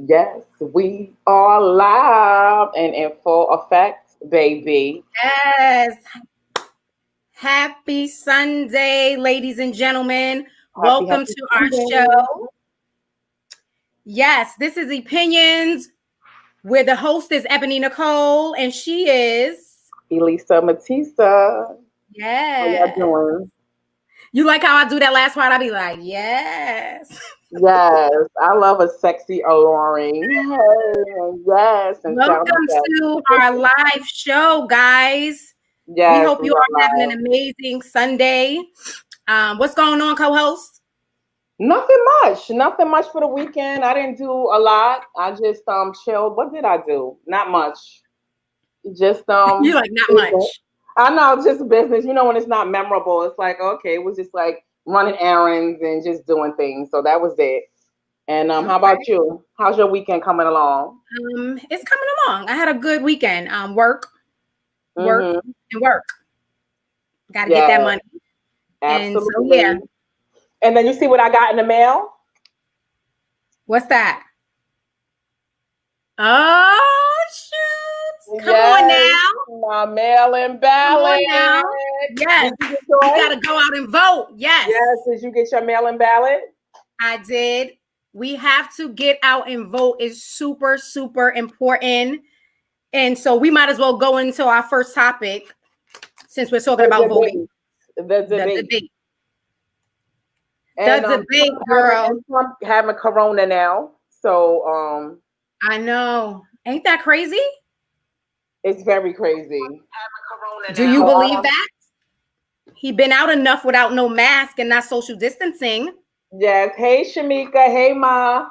Yes, we are live and in full effect, baby. Yes. Happy Sunday, ladies and gentlemen. Welcome Happy to our Sunday. show. Yes, this is Opinions, where the host is Ebony Njchole, and she is. Elisa Matisa. How y'all Yes. doing? You like how I do that last part? I'll be like, yes. Yes, I love a sexy alluring. Hey, yes, and sound like Welcome to that. our live show, guys. We Yes, hope we you are are having an live. amazing Sunday. What's going on, co-host? Nothing much for the weekend. I didn't do a lot. I just chilled. What did I do? Not much. Just You like not business. much. I know, just business. You know, when it's not memorable, it's like, okay, it was just like running errands and just doing things. So that was it. And how Okay. about you? How's your weekend coming along? It's coming along. I had a good weekend. Work, Mm-hmm. and work. Got to get Yeah, that money. And so, yeah. absolutely. And then you see what I got in the mail? What's that? Oh, shoot. Come on Yes, now. my mail-in Come on ballot. now. Did Yes. you get We yours? got to go out and vote. Yes, Yes, did you get your mail-in ballot? I did. We have to get out and vote. It's super, super important. And so we might as well go into our first topic since we're talking The about voting. debate. The The debate. debate. The And debate, girl. Trump having corona now. So I know. Ain't that crazy? it's very crazy. Do you So believe that? He been out enough without no mask and not social distancing. yes. Hey Shamika. Hey Ma.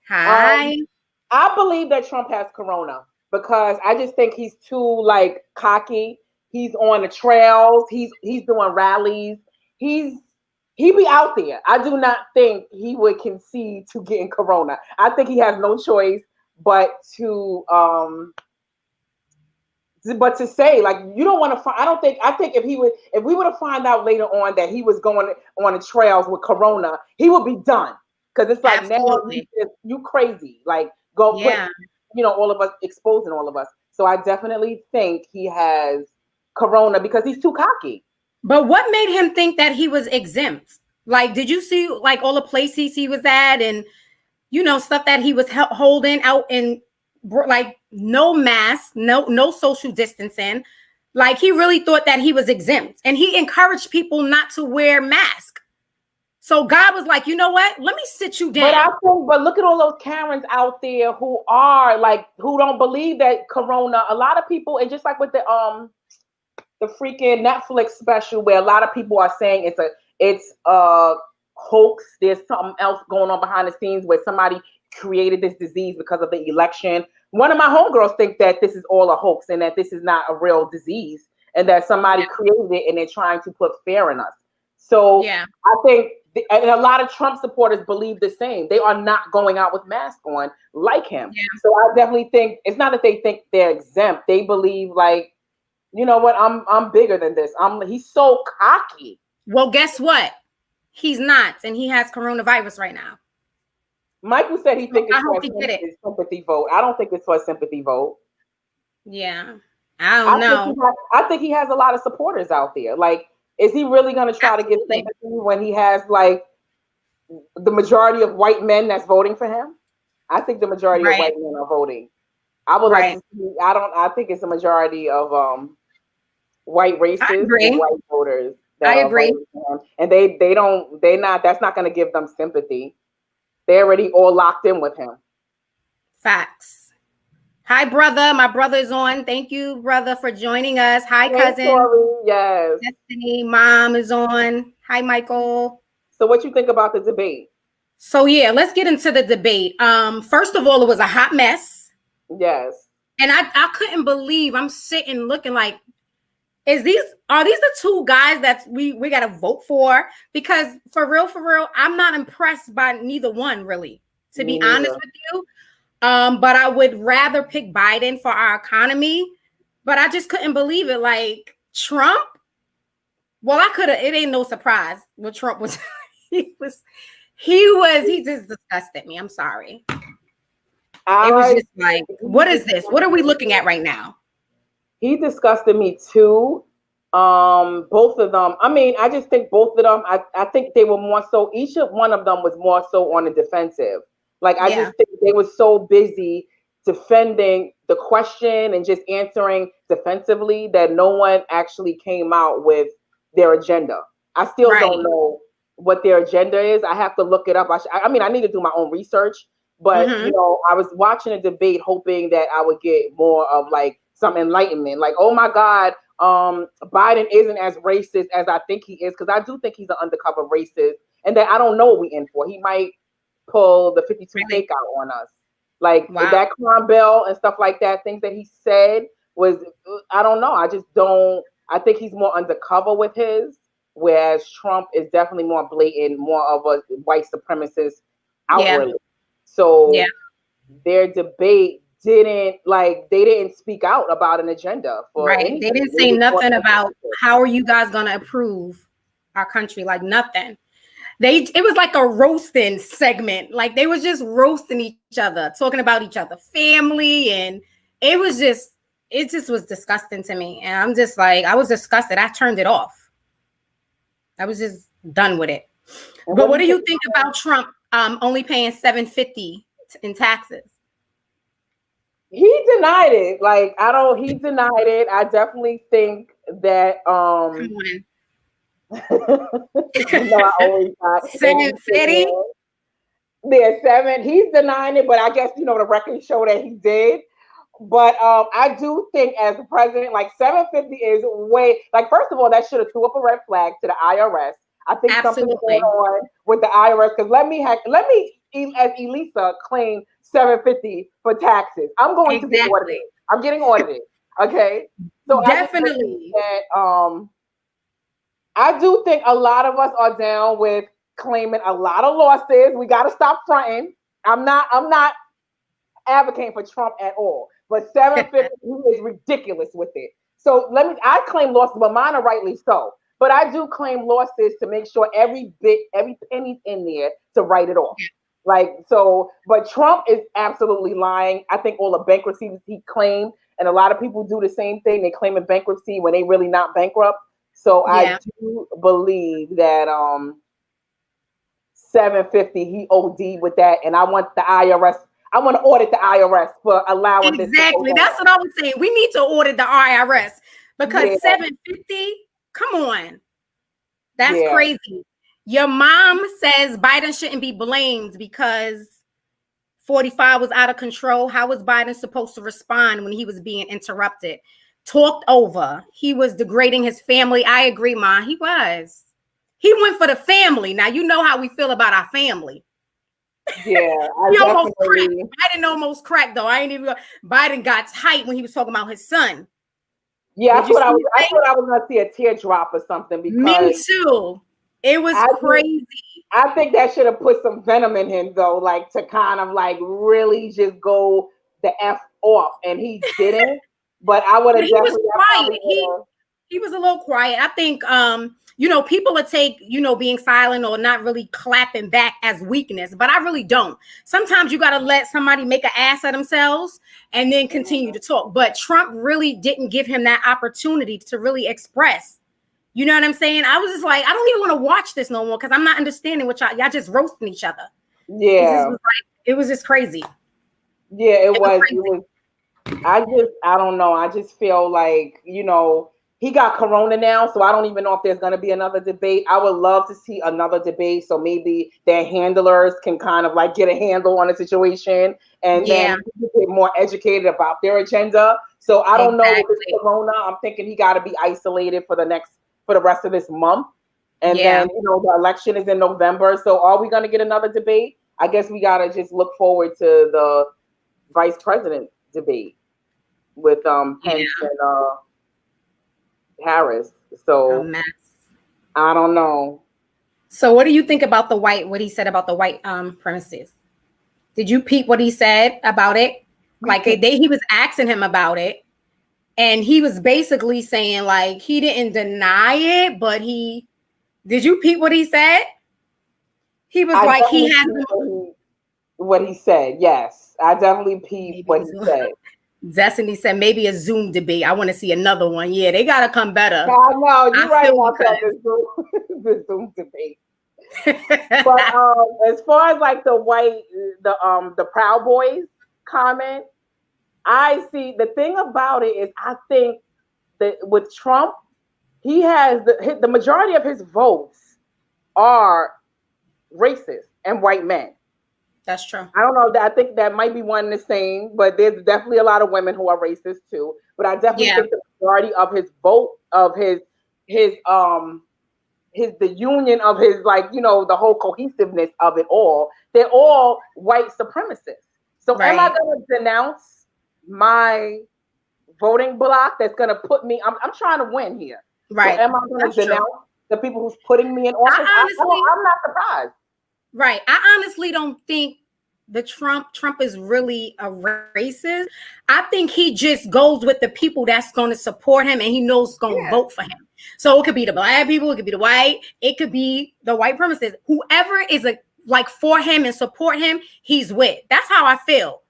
Hi. Um, I believe that Trump has corona because I just think he's too like cocky. He's on the trails. He's doing rallies. He's he be out there. I do not think he would concede to getting corona. I think he has no choice but to say like you don't want to find. I think if we would have find out later on that he was going on the trails with corona, he would be done because it's like now Absolutely. you crazy like go put Yeah. all of us exposing all of us. So I definitely think he has corona because he's too cocky. But what made him think that he was exempt? Like, did you see like all the places he was at and stuff that he was holding out and like no mask, no social distancing. Like he really thought that he was exempt and he encouraged people not to wear masks. So God was like, you know what? Let me sit you But down. but look at all those Karens out there who are like who don't believe that corona. A lot of people, and just like with the freaking Netflix special where a lot of people are saying it's a hoax. There's something else going on behind the scenes where somebody created this disease because of the election. One of my homegirls think that this is all a hoax and that this is not a real disease and that somebody created it and they're trying to put fear in us. So Yeah. I think, and a lot of Trump supporters believe the same. They are not going out with masks on like him. Yeah. So I definitely think it's not that they think they're exempt. They believe like, you know what? I'm bigger than this. He's so cocky. Well, guess what? He's not, and he has coronavirus right now. Michael said he So think I it's for hope a he did it. sympathy vote. I don't think it's for a sympathy vote. Yeah. I don't know. I think he has a lot of supporters out there. Like, is he really going to try to get Absolutely. sympathy when he has like the majority of white men that's voting for him? I think the majority of Right. white men are voting. I would like Right. to see. I think it's a majority of white I racists and agree. white voters that I are agree. voting for him, and they're not. That's not going to give them sympathy. They're already all locked in with him. Facts. Hi, brother. My brother's on. Thank you, brother, for joining us. Hi, Hey, cousin. Tori. Yes. Destiny, mom is on. Hi, Michael. So, what you think about the debate? So yeah, let's get into the debate. First of all, it was a hot mess. Yes. And I couldn't believe I'm sitting looking like, are these the two guys that we gotta vote for? Because for real, I'm not impressed by neither one, really, to Me be honest neither. with you. But I would rather pick Biden for our economy. But I just couldn't believe it. Like Trump. Well, I could have. It ain't no surprise what Trump was. he just disgusted me. I'm sorry. It was just like, what is this? What are we looking at right now? He disgusted me too. Both of them. I mean, I just think both of them. I think they were more so. Each of one of them was more so on the defensive. Like I just think they were so busy defending the question and just answering defensively that no one actually came out with their agenda. I still don't know what their agenda is. I have to look it up. I mean, I need to do my own research. But you know, I was watching a debate hoping that I would get more of like some enlightenment. Like, oh my God, Biden isn't as racist as I think he is, because I do think he's an undercover racist, and that I don't know what we're in for. He might pull the 52 takeout on us. Like that crime bill and stuff like that, things that he said was, I don't know. I just don't, I think he's more undercover with his, whereas Trump is definitely more blatant, more of a white supremacist outwardly. So their debate they didn't speak out about an agenda for anything. They didn't say nothing about how are you guys going to approve our country, like nothing. It was like a roasting segment. Like they was just roasting each other, talking about each other, family, and it just was disgusting to me. And I'm just like, I was disgusted. I turned it off. I was just done with it. But what do you think about Trump only paying $750 in taxes? He denied it. Like he denied it. I definitely think that you know, I always got 750. There's 7. He's denying it, but I guess you know the records show that he did. But I do think as the president, like 750 is way, like, first of all, that should have threw up a red flag to the IRS. I think something's going on with the IRS, because let me as Elisa claim 750 for taxes. I'm going to get audited. I'm getting audited. Okay. So definitely I do think a lot of us are down with claiming a lot of losses. We got to stop fronting. I'm not advocating for Trump at all, but 750 is ridiculous with it. So I claim losses, but mine are rightly so. But I do claim losses to make sure every penny's in there to write it off. Like, so, but Trump is absolutely lying. I think all the bankruptcies he claimed, and a lot of people do the same thing. They claim a bankruptcy when they really not bankrupt. So I do believe that 750 he OD'd with that, and I want the IRS. I want to audit the IRS for allowing this. Exactly. That's what I was saying. We need to audit the IRS because 750. Come on, that's crazy. Your mom says Biden shouldn't be blamed because 45 was out of control. How was Biden supposed to respond when he was being interrupted? Talked over. He was degrading his family. I agree, Ma. He was. He went for the family. Now, you know how we feel about our family. Yeah. He almost cracked. Biden almost cracked, though. Biden got tight when he was talking about his son. Yeah, I thought I was going to see a teardrop or something. Because me too. It was crazy. I think that should have put some venom in him, though, like to kind of like really just go the F off. And he didn't. But I would have definitely. He was a little quiet. I think, people would take, being silent or not really clapping back as weakness, but I really don't. Sometimes you got to let somebody make an ass of themselves and then continue to talk. But Trump really didn't give him that opportunity to really express. You know what I'm saying? I was just like, I don't even want to watch this no more because I'm not understanding what y'all just roasting each other. Yeah. It was just crazy. Yeah, it was. I don't know. I just feel like, he got corona now, so I don't even know if there's going to be another debate. I would love to see another debate, so maybe their handlers can kind of like get a handle on the situation and then get more educated about their agenda. So I don't know with this corona. I'm thinking he got to be isolated for the rest of this month, and then the election is in November. So are we going to get another debate? I guess we got to just look forward to the vice president debate with Pence and Harris. So I don't know. So what do you think about what he said about the white premises? Did you peep what he said about it? Like he was asking him about it, and he was basically saying like he didn't deny it, but did you peep what he said? He was like he has what he said. Yes, I definitely peeped Maybe what a he Zoom. said. Destiny said maybe a Zoom debate. I want to see another one. Yeah, they gotta come better. I know you're I right feel you, about that. The Zoom debate. But cuz. as far as like the Proud Boys comment, I see the thing about it is I think that with Trump, he has the majority of his votes are racist and white men. That's true. I don't know that I think that might be one and the same, but there's definitely a lot of women who are racist too. But I definitely Yeah. think the majority of his vote of his the union of his, like, the whole cohesiveness of it all, they're all white supremacists. So am I Right. going to denounce my voting block that's going to put me, I'm trying to win here. So Right. am I going to That's true. denounce the people who's putting me in office? I'm not surprised. Right. I honestly don't think the Trump is really a racist. I think he just goes with the people that's going to support him and he knows going to Yeah. vote for him. So it could be the black people, it could be the white, it could be the white premises. Whoever is like for him and support him, he's with. That's how I feel.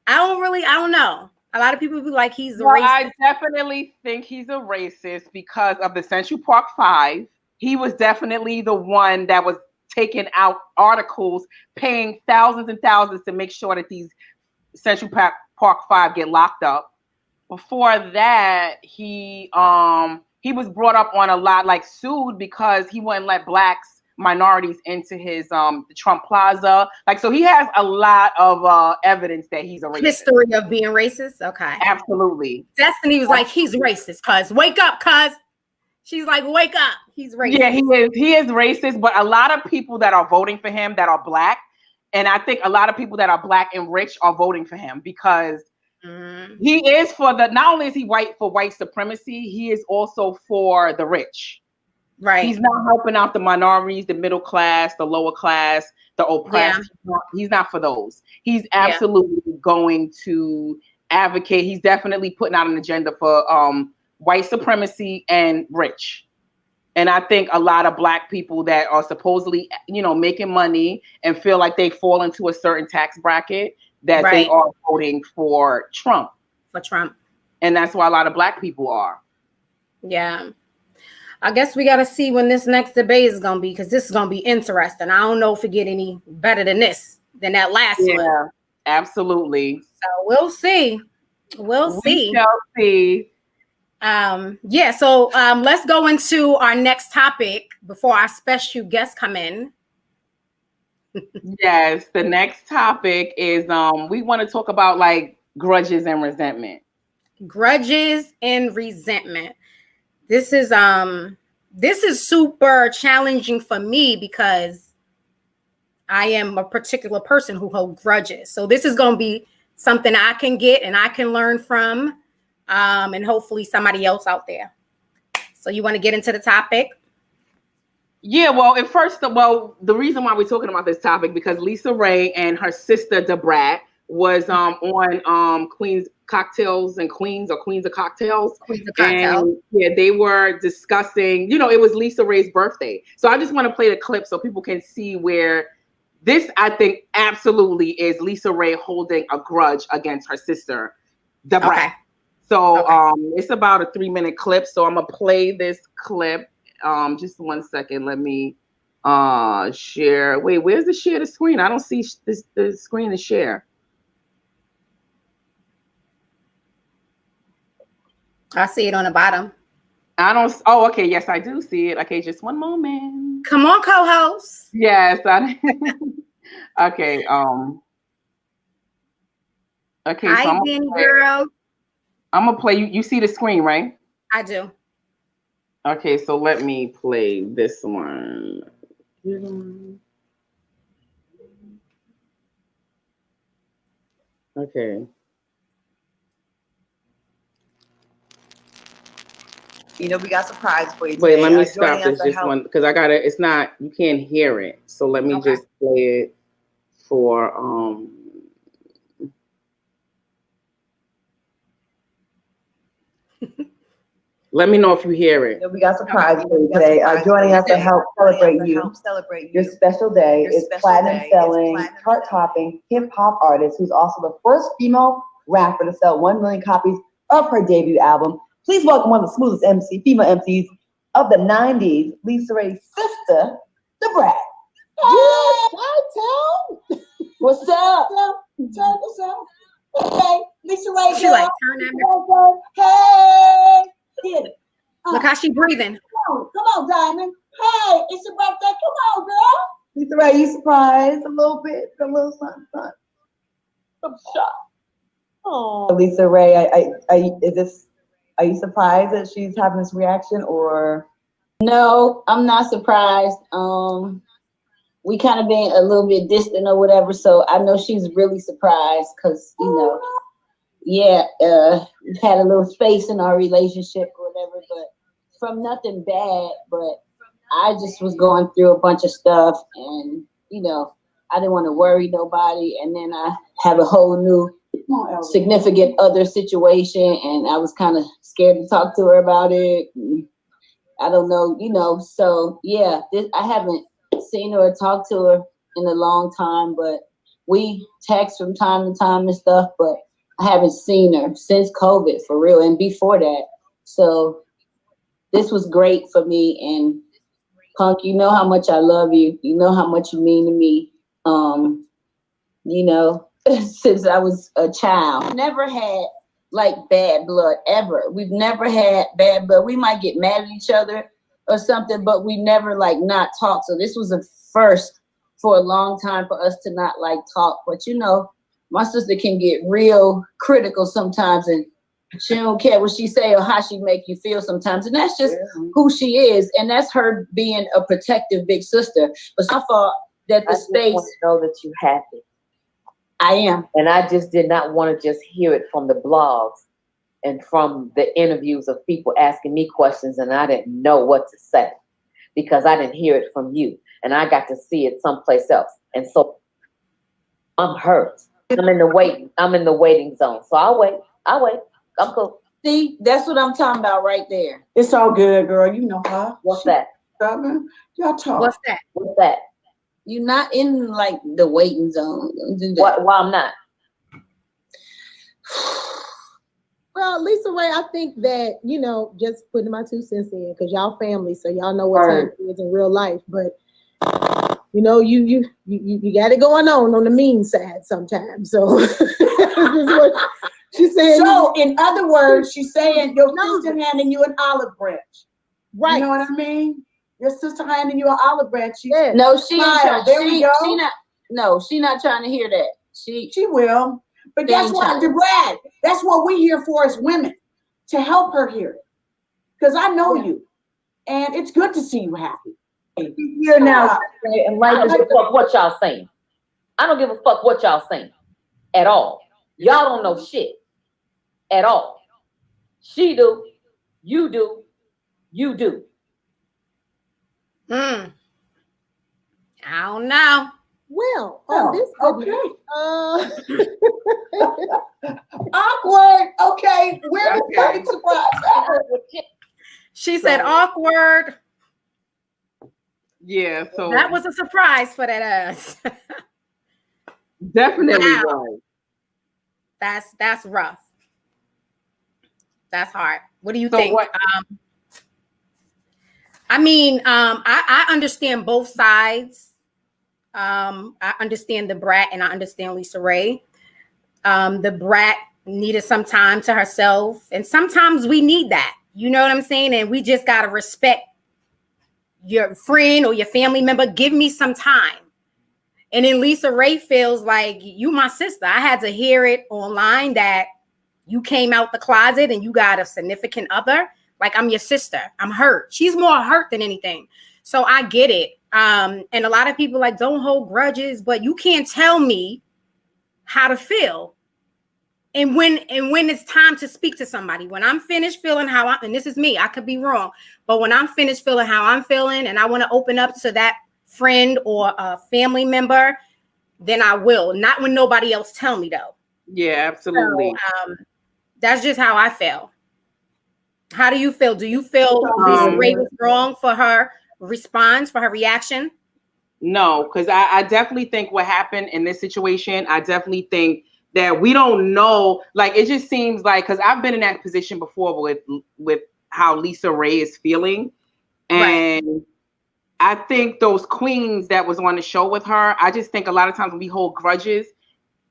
I don't know. A lot of people be like he's a Well, racist. I definitely think he's a racist because of the Central Park Five. He was definitely the one that was taking out articles, paying thousands and thousands to make sure that these Central Park Five get locked up. Before that, he was brought up on a lot, like sued because he wouldn't let blacks, minorities into his the Trump Plaza. Like, so he has a lot of evidence that he's a racist. History of being racist. Okay. Absolutely. Destiny was like, he's racist, cuz. Wake up, cuz. She's like, wake up. He's racist. Yeah, he is racist, but a lot of people that are voting for him that are black, and I think a lot of people that are black and rich are voting for him because he is not only is he white for white supremacy, he is also for the rich. Right. He's not helping out the minorities, the middle class, the lower class, the oppressed. Yeah. He's not for those. He's absolutely going to advocate. He's definitely putting out an agenda for white supremacy and rich. And I think a lot of black people that are supposedly, making money and feel like they fall into a certain tax bracket, that they are voting for Trump. For Trump. And that's why a lot of black people are. Yeah. I guess we got to see when this next debate is going to be, because this is going to be interesting. I don't know if it get any better than that last one. Yeah, absolutely. So we'll see. We shall see. Yeah, so let's go into our next topic before our special guests come in. Yes, the next topic is we want to talk about like grudges and resentment. Grudges and resentment. This is super challenging for me because I am a particular person who holds grudges. So this is going to be something I can get and I can learn from, and hopefully somebody else out there. So you want to get into the topic? Yeah, well, the reason why we're talking about this topic because LisaRaye and her sister Da Brat was on Queens Cocktails and Queens, or Queens of Cocktails. Queens of Cocktails. And yeah, they were discussing, it was LisaRaye's birthday. So I just want to play the clip so people can see where this, I think, absolutely is LisaRaye holding a grudge against her sister, Da Brat. Okay. So it's about a 3-minute clip. So I'm gonna play this clip. Just 1 second. Let me share. Wait, where's the share the screen? I don't see the screen to share. I see it on the bottom. I don't. Oh, okay. Yes, I do see it. Okay, just one moment. Come on, co-host. Yes. Okay. Okay. Hi, so girl. I'm gonna play. You see the screen, right? I do. Okay, so let me play this one. Okay. We got surprise for you today. Wait, let me stop this just one because I gotta. It's not. You can't hear it. So let me just play it for Let me know if you hear it. We got surprises for you today. Joining us to help celebrate you. Your special day is platinum selling, chart topping hip hop artist who's also the first female rapper to sell 1 million copies of her debut album. Please welcome one of the smoothest female MCs of the 90s, LisaRaye's sister, Da Brat. What's up? What's up? Hey, LisaRaye. She like turn that. Hey. Get it. Look how she breathing. Come on, Diamond. Hey, it's your birthday. Come on, girl. LisaRaye, you surprised a little bit? A little something. I'm shocked. Oh, LisaRaye, are you surprised that she's having this reaction, or? No, I'm not surprised. We kind of been a little bit distant or whatever, so I know she's really surprised because we've had a little space in our relationship or whatever, but from nothing bad. But I just was going through a bunch of stuff, and I didn't want to worry nobody, and then I have a whole new significant other situation, and I was kind of scared to talk to her about it. I don't know, so yeah, I haven't seen her or talked to her in a long time, but we text from time to time and stuff, but I haven't seen her since COVID for real, and before that. So this was great for me, and Punk, you know how much I love you. You know how much you mean to me. Since I was a child. Never had like bad blood ever. We've never had bad blood. We might get mad at each other or something, but we never like not talk. So this was a first for a long time for us to not like talk. But my sister can get real critical sometimes, and she don't care what she say or how she make you feel sometimes. And that's just who she is. And that's her being a protective big sister. But I thought that the space. Want to know that you're happy. I am. And I just did not want to just hear it from the blogs and from the interviews of people asking me questions, and I didn't know what to say because I didn't hear it from you. And I got to see it someplace else. And so I'm hurt. I'm in the waiting zone. So I'll wait. I'm cool. See, that's what I'm talking about right there. It's all good, girl. You know her. What's that? Y'all talk. What's that? What's that? You're not in like the waiting zone. Why I'm not? Well, LisaRaye, I think that, just putting my 2 cents in, because y'all family, so y'all know what time it is in real life. But you got it going on the mean side sometimes. So this is what she's saying. So in other words, she's saying your sister handing you an olive branch. Right. You know what I mean? Your sister handing you an olive branch. No, she not trying to hear that. She will. But guess what, Da Brat? That's what we're here for as women, to help her hear it. Because I know you, and it's good to see you happy. Here now, and I don't give a fuck what y'all saying. I don't give a fuck what y'all saying at all. Y'all don't know shit at all. She do, you do, you do. I don't know. Well, on this awkward. Okay, we're very surprised. She said awkward. Yeah, so That was a surprise for that ass. definitely Wow. was. That's rough. That's hard. What do you So think? what- I understand both sides. I understand the Brat and I understand LisaRaye. The Brat needed some time to herself, and sometimes we need that. You know what I'm saying? And we just gotta respect your friend or your family member. Give me some time. And then LisaRaye feels like, you my sister. I had to hear it online that you came out the closet and you got a significant other. Like, I'm your sister. I'm hurt. She's more hurt than anything. So I get it. And a lot of people like, don't hold grudges, but you can't tell me how to feel. And when it's time to speak to somebody, when I'm finished feeling and this is me, I could be wrong, but when I'm finished feeling how I'm feeling and I want to open up to that friend or a family member, then I will. Not when nobody else tell me though. Yeah, absolutely. So, that's just how I feel. How do you feel? Do you feel LisaRaye was wrong for her response, for her reaction? No, because I definitely think what happened in this situation, I definitely think that we don't know. Like, it just seems like, because I've been in that position before with how LisaRaye is feeling. And right. I think those queens that was on the show with her, I just think a lot of times when we hold grudges,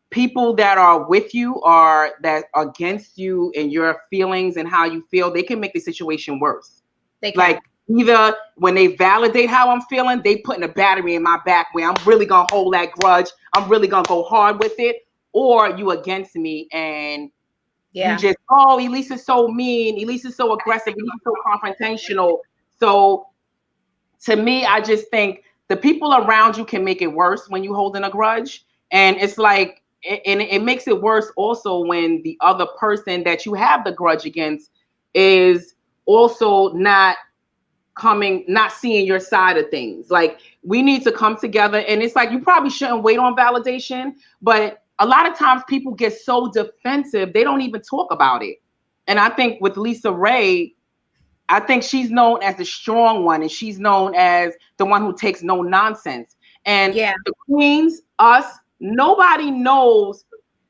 people that are with you or that are against you and your feelings and how you feel, they can make the situation worse. They can. Like, either when they validate how I'm feeling, they putting a battery in my back where I'm really gonna hold that grudge, I'm really gonna go hard with it, or you against me and you just, oh, Elisa's so mean, Elisa's so aggressive, Elisa's so confrontational. So to me, I just think the people around you can make it worse when you holding a grudge. And it's like, and it makes it worse also when the other person that you have the grudge against is also not seeing your side of things. Like, we need to come together, and it's like, you probably shouldn't wait on validation, but a lot of times people get so defensive, they don't even talk about it. And I think with LisaRaye, I think she's known as the strong one, and she's known as the one who takes no nonsense. And the queens, us, nobody knows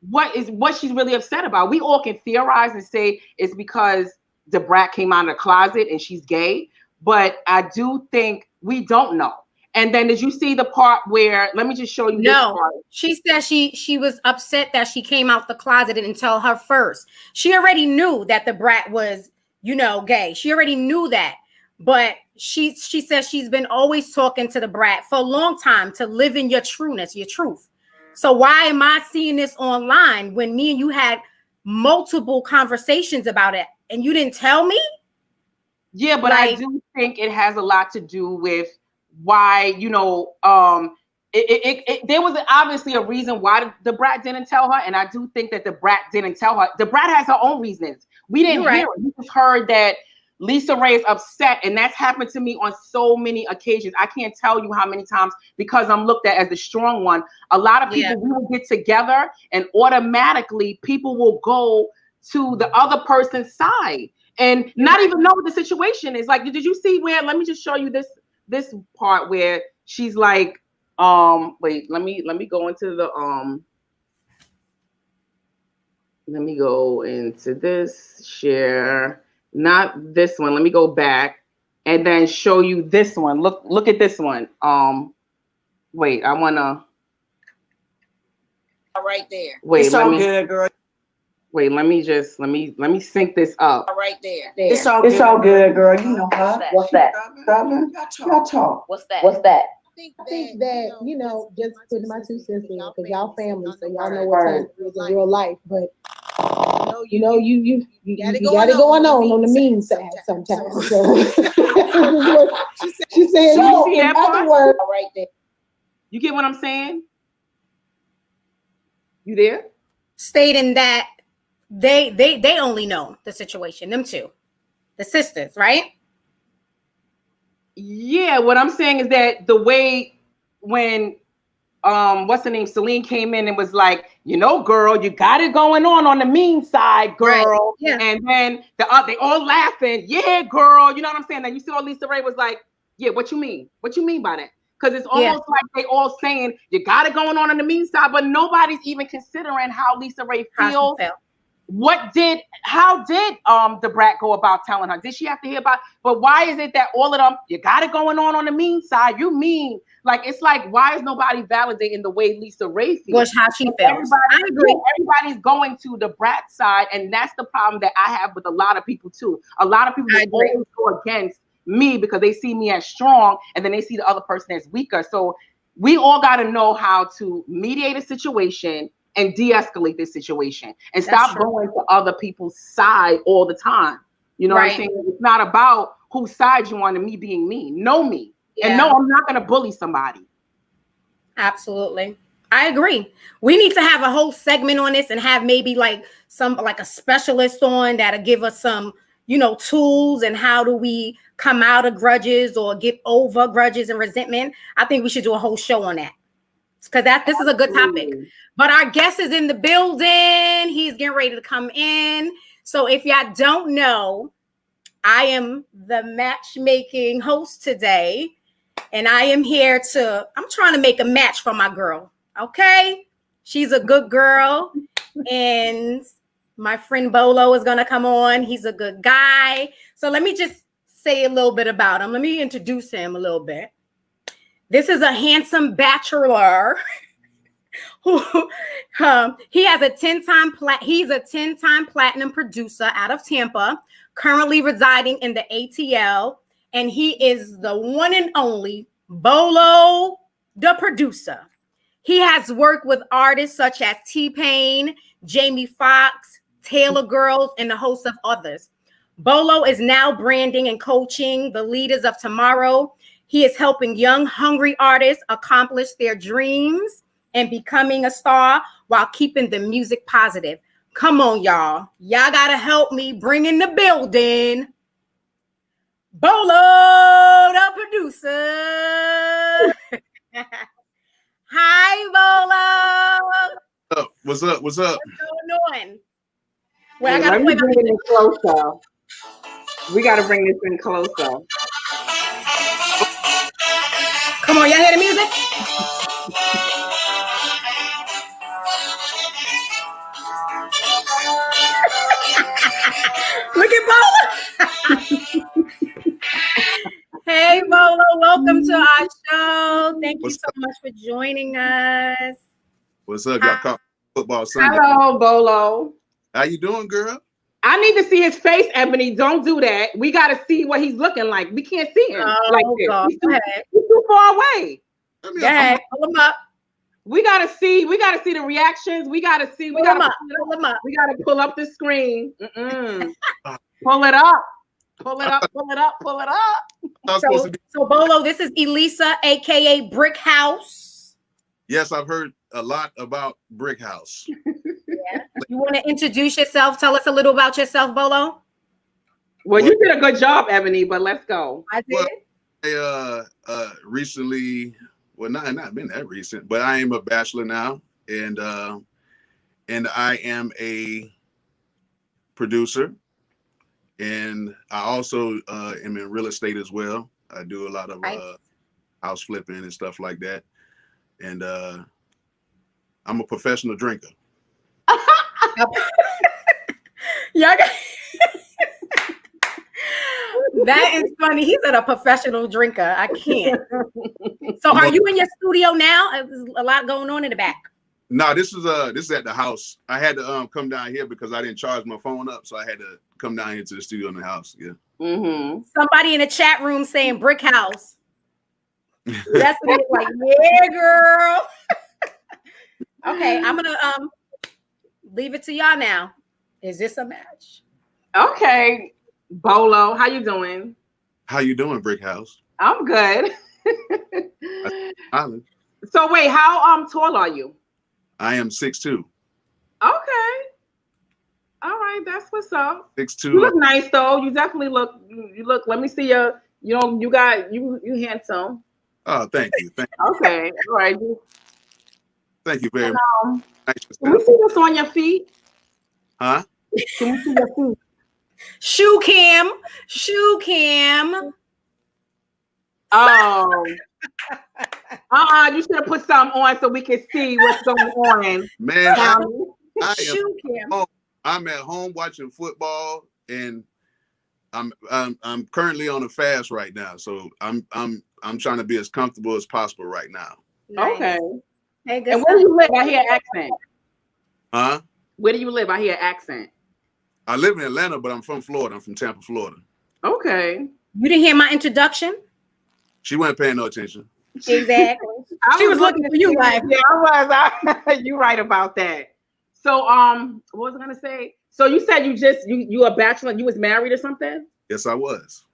what she's really upset about. We all can theorize and say it's because Da Brat came out of the closet and she's gay, but I do think we don't know. And then did you see the part where, let me just show you this part. She said she was upset that she came out the closet and didn't tell her first. She already knew that Da Brat was, gay. She already knew that. But she says she's been always talking to Da Brat for a long time to live in your trueness, your truth. So why am I seeing this online when me and you had multiple conversations about it and you didn't tell me? Yeah, but I do think it has a lot to do with why, there was obviously a reason why Da Brat didn't tell her, and I do think that Da Brat didn't tell her. Da Brat has her own reasons. We didn't hear it. We just heard that LisaRaye is upset, and that's happened to me on so many occasions. I can't tell you how many times, because I'm looked at as the strong one. A lot of people, we will get together, and automatically people will go to the other person's side and not even know what the situation is. Like, did you see where? Let me just show you this part where she's like, wait, let me go into the let me go into this share, not this one. Let me go back and then show you this one. Look at this one. Wait, I wanna right there. Wait, it's all good, girl. Wait, let me sync this up. Right there. It's all good, girl. You know her. What's that? Y'all talk. What's that? I think that, just putting my 2 cents in, because y'all family, so y'all know what time it is in real life. But you got it going on the mean side sometimes. So she said, so, in other words, right there. You get what I'm saying? You there? Stating that they only know the situation, them two, the sisters, right? Yeah, what I'm saying is that the way when what's her name, Celine came in and was like, girl, you got it going on the mean side, girl. Right. Yeah. And then they all laughing, yeah, girl. You know what I'm saying? Then you see all LisaRaye was like, yeah, what you mean? What you mean by that? Because it's almost like they all saying you got it going on the mean side, but nobody's even considering how LisaRaye feels. How did Da Brat go about telling her? Did she have to hear about? But why is it that all of them, you got it going on the mean side? You mean, like, it's like, why is nobody validating the way LisaRaye feels? Which how she feels. I agree. Everybody's going to the Brat side, and that's the problem that I have with a lot of people too. A lot of people always go against me because they see me as strong, and then they see the other person as weaker. So we all got to know how to mediate a situation and de-escalate this situation and stop going to other people's side all the time. You know what I'm saying? It's not about whose side you want and me being mean. Know me. Yeah. And no, I'm not going to bully somebody. Absolutely. I agree. We need to have a whole segment on this and have maybe like a specialist on that'll give us some, tools and how do we come out of grudges or get over grudges and resentment. I think we should do a whole show on that. Because this is a good topic. But our guest is in the building. He's getting ready to come in. So if y'all don't know, I am the matchmaking host today, and I am here I'm trying to make a match for my girl, okay? She's a good girl, and my friend Bolo is going to come on. He's a good guy. So let me just say a little bit about him. Let me introduce him a little bit. This is a handsome bachelor who he has a 10-time he's a 10-time platinum producer out of Tampa, currently residing in the ATL, and he is the one and only Bolo, the producer. He has worked with artists such as T-Pain, Jamie Foxx, Taylor Girls, and a host of others. Bolo is now branding and coaching the leaders of tomorrow. He is helping young, hungry artists accomplish their dreams and becoming a star while keeping the music positive. Come on, y'all. Y'all got to help me bring in the building Bolo, the producer. Hi, Bolo. What's up? What's going on? Well, I Let gotta me bring it in closer. We got to bring this in closer. Come on, y'all hear the music? Look at Bolo. Hey, Bolo, welcome to our show. Thank you so much for joining us. What's up? Y'all caught football Sunday. Hello, Bolo. How you doing, girl? I need to see his face, Ebony. Don't do that. We got to see what he's looking like. We can't see him like this. God. He's too far away. Go ahead. Pull him up. We gotta see the reactions. We gotta pull up the screen. Pull it up. Pull it up. So Bolo, this is Elisa, aka Brick House. Yes, I've heard a lot about Brick House. Yeah. You want to introduce yourself? Tell us a little about yourself, Bolo. Well, you did a good job, Ebony, but let's go. I did. Well, recently, well, not been that recent, but I am a bachelor now, and I am a producer, and I also am in real estate as well. I do a lot of house flipping and stuff like that, and I'm a professional drinker. Yeah, that is funny. He's a professional drinker. I can't. So, are you in your studio now? There's a lot going on in the back. No, this is at the house. I had to come down here because I didn't charge my phone up, so I had to come down here to the studio in the house. Yeah. Mm-hmm. Somebody in the chat room saying Brick House. That's what it's like. Yeah, girl. Okay, I'm gonna leave it to y'all now. Is this a match? Okay, Bolo, how you doing? How you doing, Brick House? I'm good. Island. So wait, how tall are you? I am 6'2". Okay. All right, that's what's up. 6'2". You look nice though. You definitely look. You look. Let me see your. You handsome. Oh, thank you. Okay. All right. Thank you very much. Can we see what's on your feet? Huh? Can we see your feet? Shoe cam. Oh. You should have put something on so we can see what's going on. Man, I'm at home watching football, and I'm currently on a fast right now, so I'm trying to be as comfortable as possible right now. Nice. Okay. Hey, good and where do you live? I hear accent. Huh? Where do you live? I hear accent. I live in Atlanta, but I'm from Florida. I'm from Tampa, Florida. Okay. You didn't hear my introduction? She wasn't paying no attention. Exactly. She was looking for you, like. Yeah, I was. You right about that. So, what was I gonna say? So you said you a bachelor. You was married or something? Yes, I was.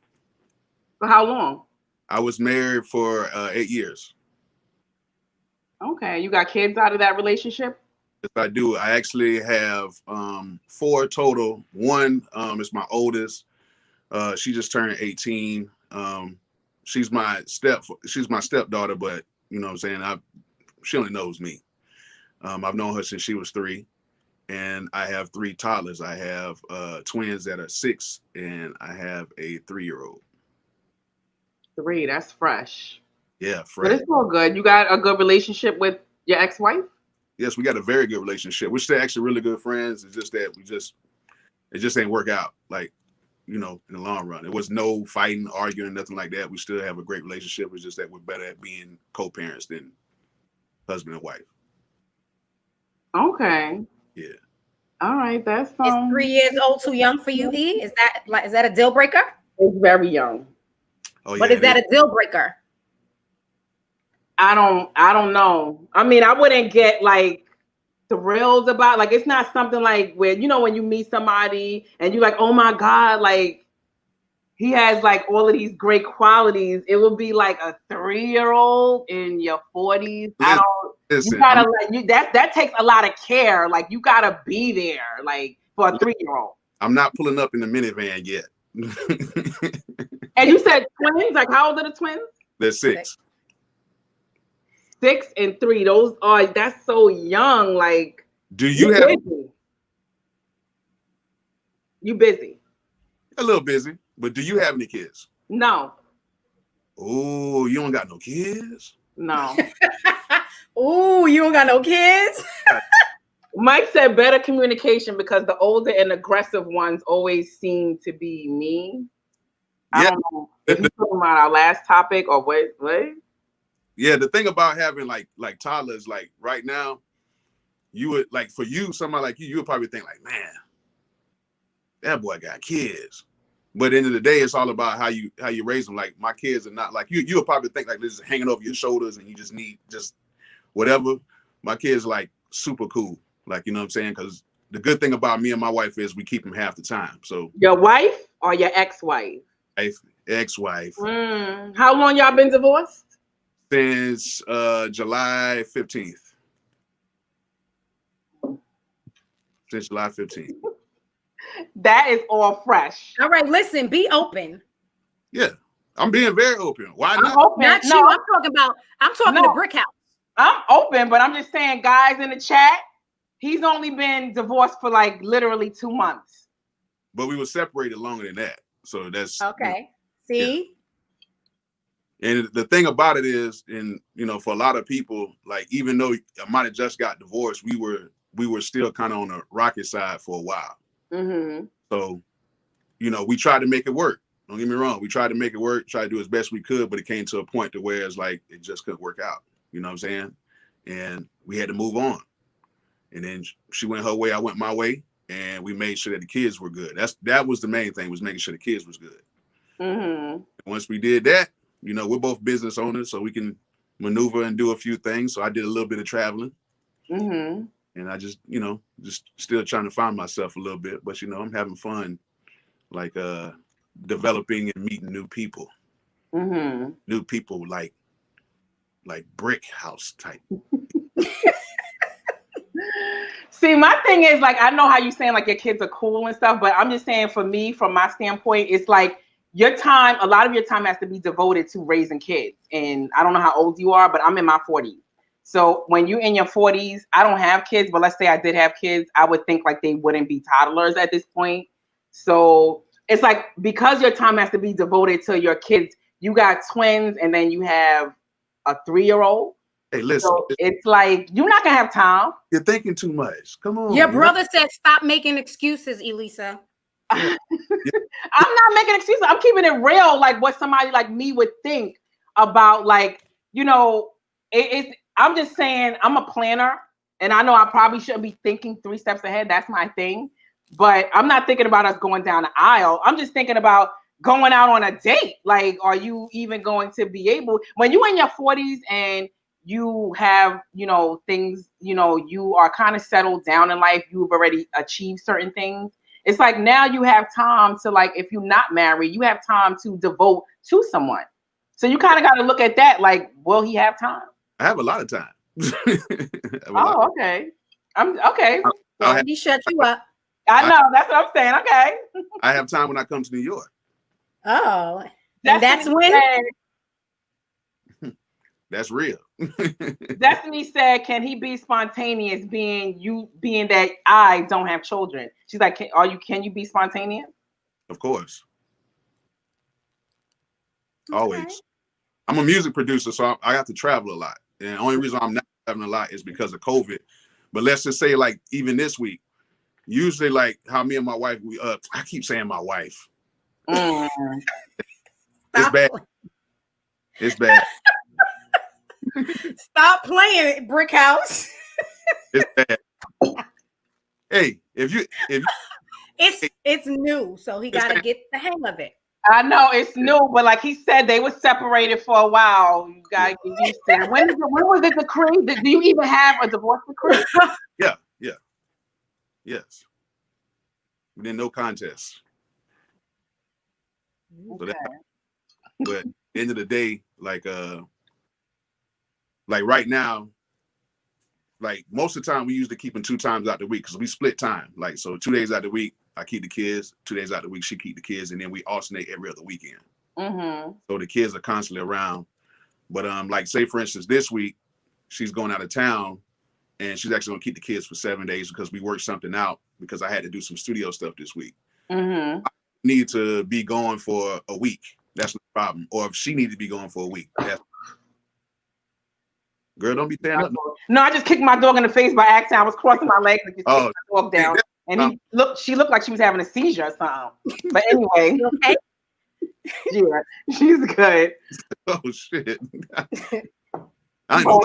For how long? I was married for 8 years. Okay, you got kids out of that relationship? Yes, I do. I actually have 4 total. One is my oldest. She just turned 18. She's my stepdaughter, but you know what I'm saying, she only knows me. I've known her since she was 3. and I have 3 toddlers. I have twins that are 6, and I have a 3-year-old. 3, that's fresh. Yeah, But fresh. it's all good. You got a good relationship with your ex-wife? Yes, we got a very good relationship. We're still actually really good friends. It's just that it just ain't work out, like, you know, in the long run. It was no fighting, arguing, nothing like that. We still have a great relationship. It's just that we're better at being co-parents than husband and wife. Okay. Yeah. All right, that's Is 3 years old too young for you, E? Is that a deal breaker? It's very young. Oh, But yeah, is that a deal breaker? I don't know. I mean, I wouldn't get like thrilled about, like, it's not something like where, you know, when you meet somebody and you're like, oh my God, like he has like all of these great qualities. It would be like a 3-year-old in your 40s. Listen, You gotta that takes a lot of care. Like you gotta be there, like for a 3-year-old. I'm not pulling up in the minivan yet. And you said twins? Like how old are the twins? They're 6. 6 and 3. That's so young. Like, Do you have busy. You busy? a little busy, but do you have any kids? No. Oh, you don't got no kids? No. Ooh, you don't got no kids? Mike said better communication because the older and aggressive ones always seem to be me. I don't know if you're talking about our last topic or what? Yeah, the thing about having like toddlers, like right now, you would like for you, somebody like you would probably think like, man, that boy got kids. But at the end of the day, it's all about how you raise them. Like my kids are not like you. You would probably think like this is hanging over your shoulders and you just need just whatever. My kids like super cool. Like, you know what I'm saying? Because the good thing about me and my wife is we keep them half the time. So your wife or your ex-wife? Ex-wife. How long y'all been divorced? Since July 15th. Since July 15th. That is all fresh. All right, listen, be open. Yeah, I'm being very open. Why not? I'm open. Not no, you. I'm talking to Brick House. I'm open, but I'm just saying, guys in the chat, he's only been divorced for like literally 2 months. But we were separated longer than that. So that's okay. See? Yeah. And the thing about it is, and you know, for a lot of people, like even though I might have just got divorced, we were still kind of on the rocket side for a while. Mm-hmm. So, you know, we tried to make it work. Don't get me wrong. We tried to make it work, tried to do as best we could, but it came to a point to where it's like it just couldn't work out. You know what I'm saying? And we had to move on. And then she went her way, I went my way, and we made sure that the kids were good. That was the main thing, was making sure the kids was good. Mm-hmm. Once we did that, you know, we're both business owners, so we can maneuver and do a few things. So I did a little bit of traveling. Mm-hmm. And I just, you know, just still trying to find myself a little bit. But, you know, I'm having fun, like developing and meeting new people. Mm-hmm. New people like Brick House type. See, my thing is, like, I know how you saying like your kids are cool and stuff, but I'm just saying for me, from my standpoint, it's like a lot of your time has to be devoted to raising kids. And I don't know how old you are, but I'm in my 40s. So when you're in your 40s, I don't have kids, but let's say I did have kids, I would think like they wouldn't be toddlers at this point. So it's like, because your time has to be devoted to your kids, you got twins and then you have a 3-year-old. Hey, listen. So it's like, you're not going to have time. You're thinking too much. Come on. Your brother said stop making excuses, Elisa. I'm not making excuses. I'm keeping it real, like what somebody like me would think about, like, you know, I'm just saying I'm a planner, and I know I probably shouldn't be thinking 3 steps ahead. That's my thing. But I'm not thinking about us going down the aisle. I'm just thinking about going out on a date. Like, are you even going to be able, when you're in your 40s and you have, you know, things, you know, you are kind of settled down in life, you've already achieved certain things. It's like now you have time to, like, if you're not married, you have time to devote to someone. So you kind of got to look at that, like, will he have time? I have a lot of time. Okay. I'm okay. He shut you up. I know. That's what I'm saying. Okay. I have time when I come to New York. Oh, and that's when? That's real. Destiny said, "Can he be spontaneous? Being that I don't have children." She's like, Can you be spontaneous?" Of course, Okay. always. I'm a music producer, so I have to travel a lot. And the only reason I'm not traveling a lot is because of COVID. But let's just say, like, even this week, usually, like, how me and my wife, I keep saying my wife. Mm. It's bad. It's bad. Stop playing, Brick House. It's bad. Hey, if you It's new, so he got to get the hang of it. I know it's new, but like he said, they were separated for a while. You gotta get used to it. When was the decree? Do you even have a divorce decree? Yeah. Yes. Then no contest. Okay. But at the end of the day, like right now, like most of the time we usually keep them 2 times out the week because we split time. Like, so 2 days out the week I keep the kids, 2 days out the week she keep the kids, and then we alternate every other weekend. Mm-hmm. So the kids are constantly around. But like, say for instance, this week she's going out of town and she's actually gonna keep the kids for 7 days because we worked something out because I had to do some studio stuff this week. Mm-hmm. I need to be gone for a week. That's no problem. Or if she needs to be gone for a week. Girl, don't be saying nothing. No, I just kicked my dog in the face by accident. I was crossing my legs and just kicked my dog down. And she looked like she was having a seizure or something. But anyway. Okay. Yeah, she's good. Oh shit. I know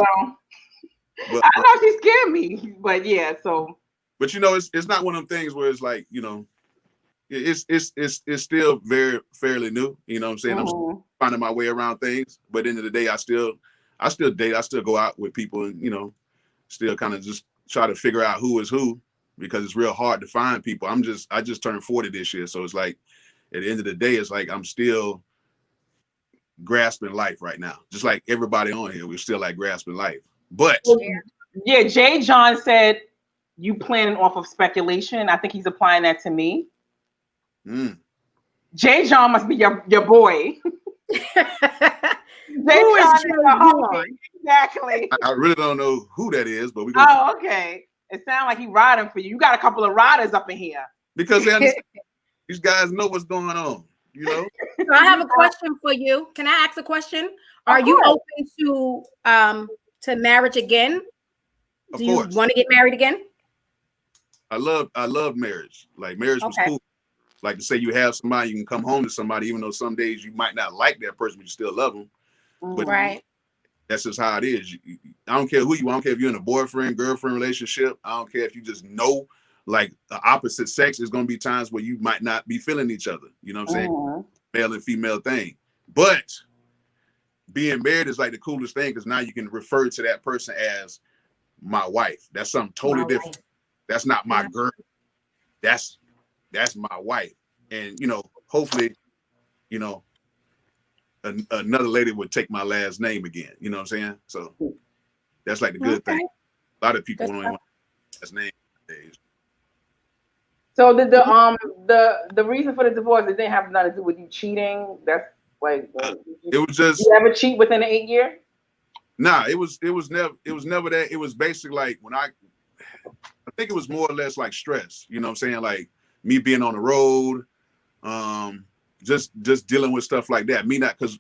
she scared me, but yeah, so. But you know, it's not one of them things where it's like, you know, it's still very fairly new. You know what I'm saying? Mm-hmm. I'm finding my way around things, but at the end of the day, I still date, I still go out with people and, you know, still kind of just try to figure out who is who because it's real hard to find people. I just turned 40 this year. So it's like, at the end of the day, it's like I'm still grasping life right now. Just like everybody on here, we're still like grasping life. But yeah, Jay John said you planning off of speculation. I think he's applying that to me. Jay John must be your boy. Who is Jay John? Exactly. I really don't know who that is, but we. Oh, okay. It sounds like he riding for you. You got a couple of riders up in here. Because they understand. These guys know what's going on, you know. So I have a question for you. Can I ask a question? Are you open to marriage again? Do you want to get married again? I love marriage. Like marriage was cool. Like to say you have somebody, you can come home to somebody, even though some days you might not like that person, but you still love them. But right. That's just how it is. I don't care who you are. I don't care if you're in a boyfriend, girlfriend relationship. I don't care if you just know, like the opposite sex, is going to be times where you might not be feeling each other. You know what I'm saying? Male and female thing. But being married is like the coolest thing because now you can refer to that person as my wife. That's something totally different. That's not my girl. That's my wife. And, you know, hopefully, you know, another lady would take my last name again. You know what I'm saying? So that's like the good thing. A lot of people don't even want last name nowadays. So did the reason for the divorce, it didn't have nothing to do with you cheating? That's like it was just. You ever cheat within an 8 year? Nah, it was never that. It was basically like when I think it was more or less like stress. You know what I'm saying? Like me being on the road, just dealing with stuff like that. Me not because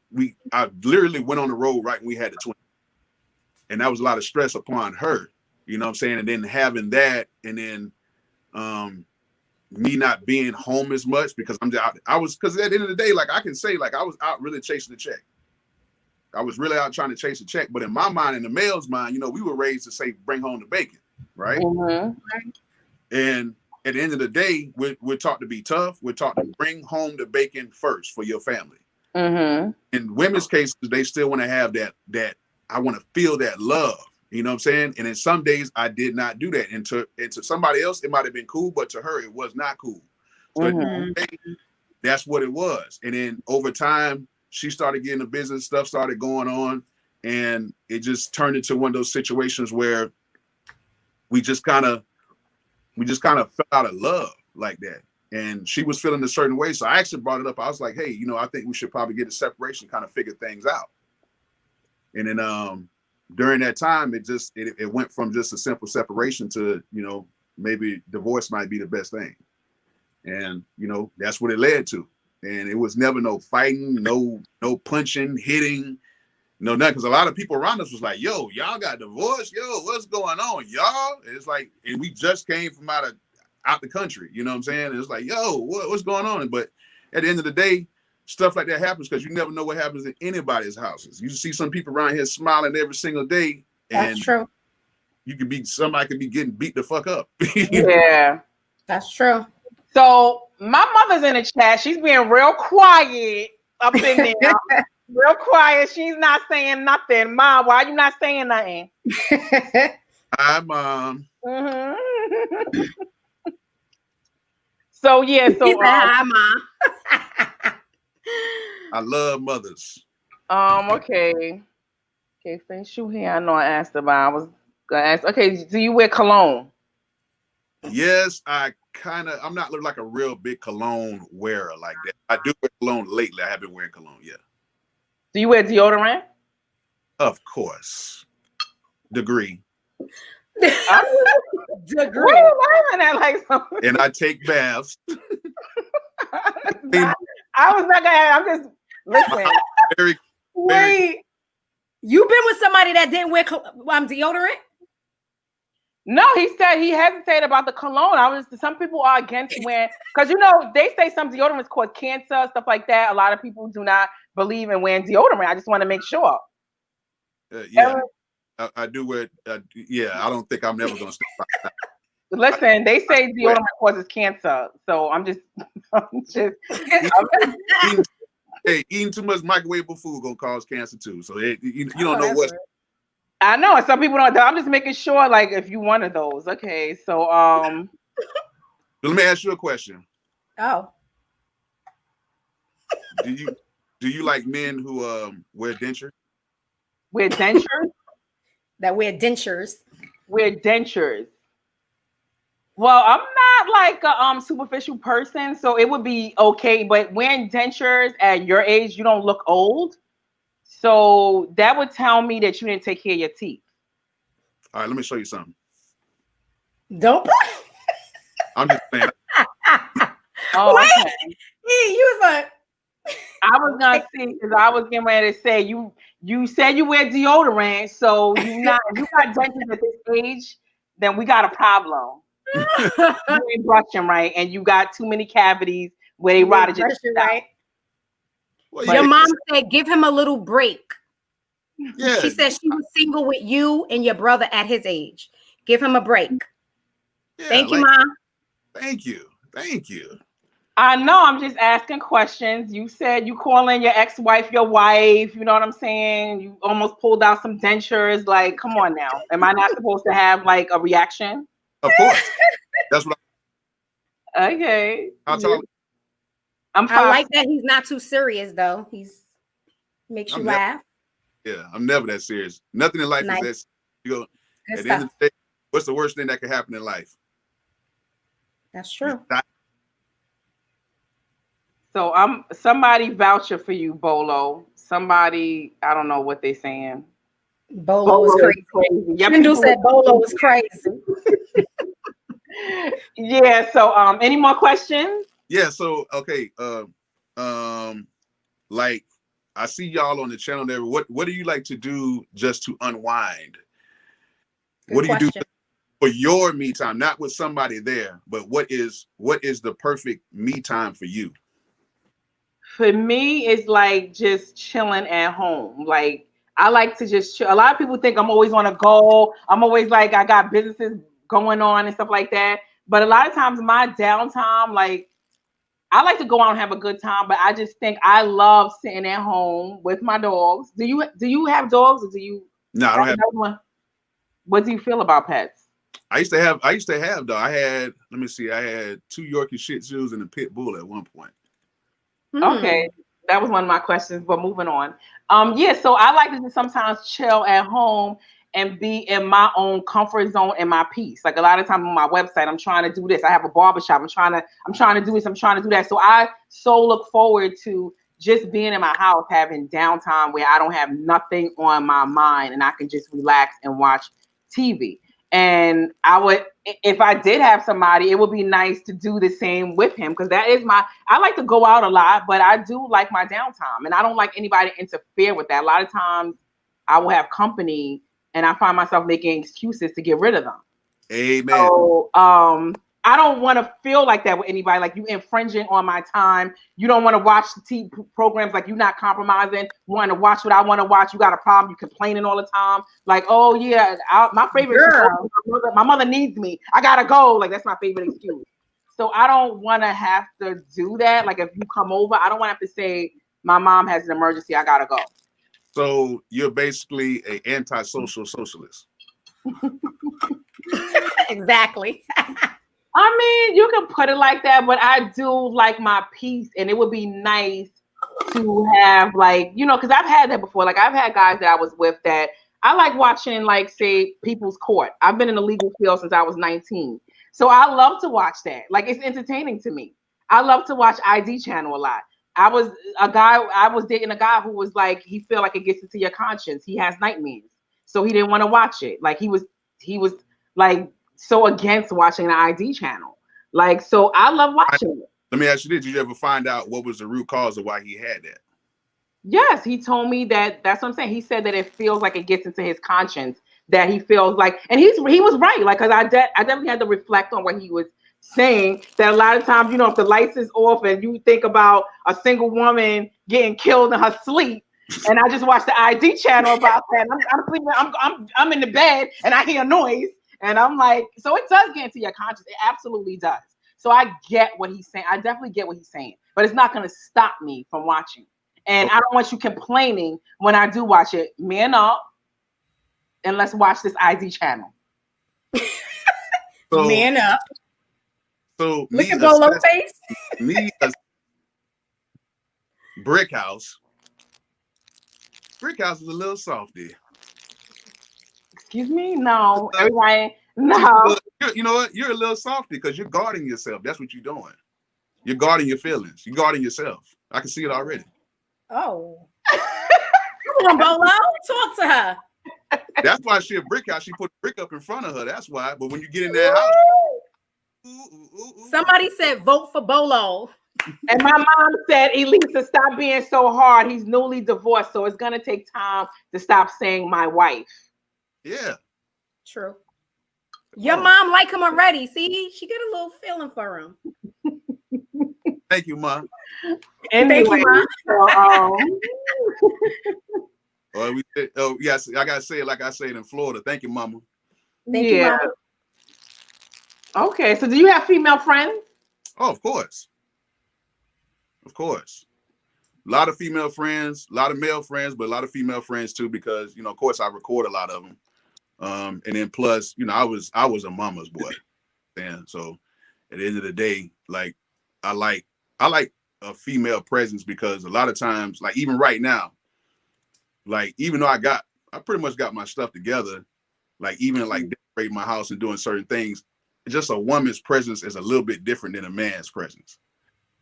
I literally went on the road right when we had the twins, and that was a lot of stress upon her. You know what I'm saying? And then having that, and then me not being home as much because I was because at the end of the day, like I can say, like I was out really chasing the check. I was really out trying to chase a check, but in my mind, in the male's mind, you know, we were raised to say, bring home the bacon, right? And at the end of the day, we're taught to be tough. We're taught to bring home the bacon first for your family. In women's cases, they still want to have that I want to feel that love. You know what I'm saying? And in some days, I did not do that. And to somebody else, it might have been cool, but to her, it was not cool. So that's what it was. And then over time, she started getting the business, stuff started going on, and it just turned into one of those situations where we just kind of fell out of love like that. And she was feeling a certain way. So I actually brought it up. I was like, hey, you know, I think we should probably get a separation, kind of figure things out. And then during that time, it went from just a simple separation to, you know, maybe divorce might be the best thing. And, you know, that's what it led to. And it was never no fighting, no punching, hitting, no nothing. Because a lot of people around us was like, yo, y'all got divorced? Yo, what's going on, y'all? And it's like, and we just came from out the country, you know what I'm saying? And it's like, yo, what's going on? But at the end of the day, stuff like that happens because you never know what happens in anybody's houses. You see some people around here smiling every single day. And That's true. Somebody could be getting beat the fuck up. Yeah. That's true. So my mother's in the chat. She's being real quiet up in there. Real quiet. She's not saying nothing. Mom, why are you not saying nothing? Hi, Mom. Mm-hmm. So yeah, so hi, Mom. I love mothers. Okay. Okay, Feng Shui here. I know I asked about. I was gonna ask. Okay, do you wear cologne? Yes, I'm not looking like a real big cologne wearer like that. I do wear cologne lately. I have been wearing cologne, yeah. Do you wear deodorant? Of course. Degree. Degree. What are you laughing at like something? And I take baths. I was not gonna. I'm just listen. Wait, you been with somebody that didn't wear deodorant? No, he said he hesitated about the cologne. Some people are against wearing, because you know they say some deodorants cause cancer, stuff like that. A lot of people do not believe in wearing deodorant. I just want to make sure. Yeah, I do wear. Yeah, I don't think I'm never gonna stop by that. Listen, they say deodorant causes cancer, so I'm just eating too much microwavable food gonna cause cancer too. So you don't know what. I know, and some people don't. I'm just making sure, like, if you one of those, okay. So, let me ask you a question. Oh. Do you like men who wear dentures? Wear dentures? That wear dentures. Wear dentures. Well, I'm not like a superficial person, so it would be okay. But wearing dentures at your age, you don't look old. So that would tell me that you didn't take care of your teeth. All right, let me show you something. Don't. I'm just saying. Oh, wait. Okay. You was like. I was gonna see because I was getting ready to say you said you wear deodorant, so you got dentures at this age, then we got a problem. You ain't brushing right, and you got too many cavities where they rotted your teeth out. Right. Well, your mom said give him a little break. Yeah. She said she was single with you and your brother at his age. Give him a break. Yeah, Thank you, Mom. Thank you. I know, I'm just asking questions. You said you calling your ex-wife your wife, you know what I'm saying? You almost pulled out some dentures. Like, come on now. Am I not supposed to have like a reaction? Of course. That's what Okay. I'll tell you. I like that he's not too serious though. Makes you laugh. I'm never that serious. Nothing in life is that. You go at the end of the day, what's the worst thing that could happen in life? That's true. So somebody voucher for you, Bolo. Somebody, I don't know what they're saying. Bolo is crazy. Chindu said Bolo was crazy. Yeah. So any more questions? Yeah. So okay. Like I see y'all on the channel there. What do you like to do just to unwind? What do you do for your me time? Not with somebody there, but what is the perfect me time for you? For me, it's like just chilling at home. Like I like to just chill. A lot of people think I'm always on a go. I'm always like I got businesses going on and stuff like that. But a lot of times my downtime, like I like to go out and have a good time, but I just think I love sitting at home with my dogs. Do you have dogs or do you? No, I don't have one. What do you feel about pets? I used to have though. I had 2 Yorkie Shih Tzus and a pit bull at one point. Okay, that was one of my questions, but moving on. Yeah, so I like to just sometimes chill at home and be in my own comfort zone and my peace. Like a lot of times on my website, I'm trying to do this. I have a barbershop. I'm trying to do this. I'm trying to do that. So I look forward to just being in my house, having downtime where I don't have nothing on my mind and I can just relax and watch TV. And I would, if I did have somebody, it would be nice to do the same with him, because that is I like to go out a lot, but I do like my downtime, and I don't like anybody to interfere with that. A lot of times I will have company and I find myself making excuses to get rid of them. Amen. So, I don't want to feel like that with anybody. Like, you infringing on my time. You don't want to watch the TV programs. Like, you're not compromising. Want to watch what I want to watch. You got a problem. You complaining all the time. Like, oh yeah, my favorite. My mother needs me. I gotta go. Like, that's my favorite excuse. So I don't want to have to do that. Like, if you come over, I don't want to have to say my mom has an emergency. I gotta go. So you're basically an antisocial socialist. Exactly. I mean, you can put it like that, but I do like my peace, and it would be nice to have, like, you know, because I've had that before. Like, I've had guys that I was with that I like watching, like, say, people's court. I've been in the legal field since I was 19. So I love to watch that. Like, it's entertaining to me. I love to watch ID channel a lot. I was dating a guy who was like, he feel like it gets into your conscience. He has nightmares. So he didn't want to watch it. Like, he was like so against watching the ID channel. Like, so I love watching it. Let me ask you this. Did you ever find out what was the root cause of why he had that? Yes, he told me that. That's what I'm saying. He said that it feels like it gets into his conscience, that he feels like, and he was right. Like, because I definitely had to reflect on what he was saying, that a lot of times, you know, if the lights is off and you think about a single woman getting killed in her sleep, and I just watched the ID channel about that, I'm sleeping, I'm in the bed and I hear a noise, and I'm like, so it does get into your conscience. It absolutely does. So I get what he's saying. I definitely get what he's saying, but it's not going to stop me from watching. And I don't want you complaining when I do watch it. Man up, and let's watch this ID channel. So, man up. So look at Bolo face. Me as Brick House. Brick House is a little softy. Excuse me? No. Everybody, no. You know what? You're a little softy because you're guarding yourself. That's what you're doing. You're guarding your feelings. You're guarding yourself. I can see it already. Oh. Come on, Bolo. Talk to her. That's why she a brick house. She put a brick up in front of her. That's why. But when you get in that house. Somebody said vote for Bolo. And my mom said, Elisa, stop being so hard. He's newly divorced, so it's going to take time to stop saying my wife. Yeah. True. Your mom like him already. See, she get a little feeling for him. Thank you, Mom. Anyway, thank you, Mom. Oh, yes, I gotta say it like I say it in Florida. Thank you, Mama. Thank you, Mama. Okay, so do you have female friends? Oh, of course. Of course. A lot of female friends, a lot of male friends, but a lot of female friends too, because, you know, of course I record a lot of them. And then plus, you know, I was a mama's boy. And so at the end of the day, like I like a female presence, because a lot of times, like even right now, like even though I pretty much got my stuff together, like even like decorating my house and doing certain things, just a woman's presence is a little bit different than a man's presence.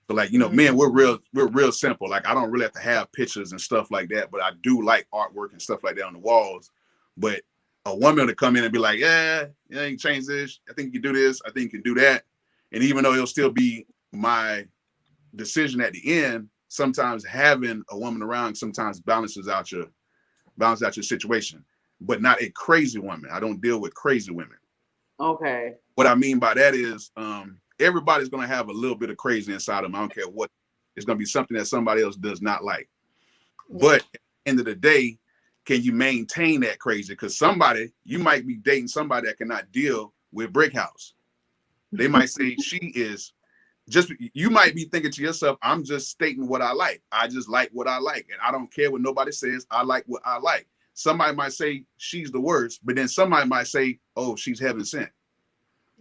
So like, you know, men, we're real simple. Like I don't really have to have pictures and stuff like that, but I do like artwork and stuff like that on the walls. But a woman to come in and be like, yeah, you can change this. I think you can do this. I think you can do that. And even though it'll still be my decision at the end, sometimes having a woman around sometimes balances out your situation, but not a crazy woman. I don't deal with crazy women. Okay. What I mean by that is everybody's going to have a little bit of crazy inside them. I don't care what. It's going to be something that somebody else does not like. But at the end of the day, can you maintain that crazy? Because you might be dating somebody that cannot deal with Brick House. They might say you might be thinking to yourself, I'm just stating what I like. I just like what I like. And I don't care what nobody says. I like what I like. Somebody might say she's the worst, but then somebody might say, oh, she's heaven sent.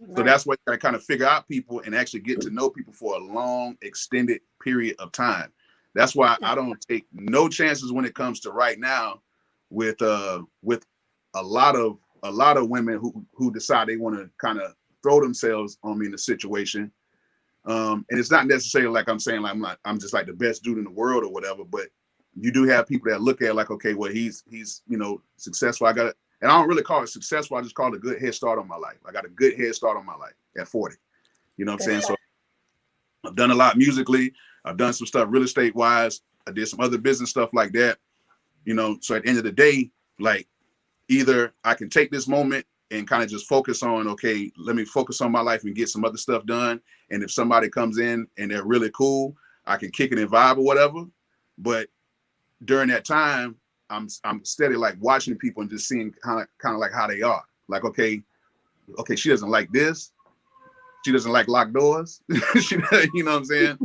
Right. So that's why you gotta kind of figure out people and actually get to know people for a long, extended period of time. That's why I don't take no chances when it comes to right now with a lot of women who decide they want to kind of throw themselves on me in a situation. And it's not necessarily like I'm saying like I'm just like the best dude in the world or whatever, but you do have people that look at it like, okay, well, he's successful. And I don't really call it successful. I just call it a good head start on my life. I got a good head start on my life at 40. You know what I'm saying? So I've done a lot musically. I've done some stuff real estate wise. I did some other business stuff like that. So at the end of the day, like either I can take this moment and kind of just focus on, okay, let me focus on my life and get some other stuff done. And if somebody comes in and they're really cool, I can kick it and vibe or whatever. But during that time, I'm steady like watching people and just seeing kind of like how they are. Like, okay, she doesn't like this. She doesn't like locked doors. You know what I'm saying?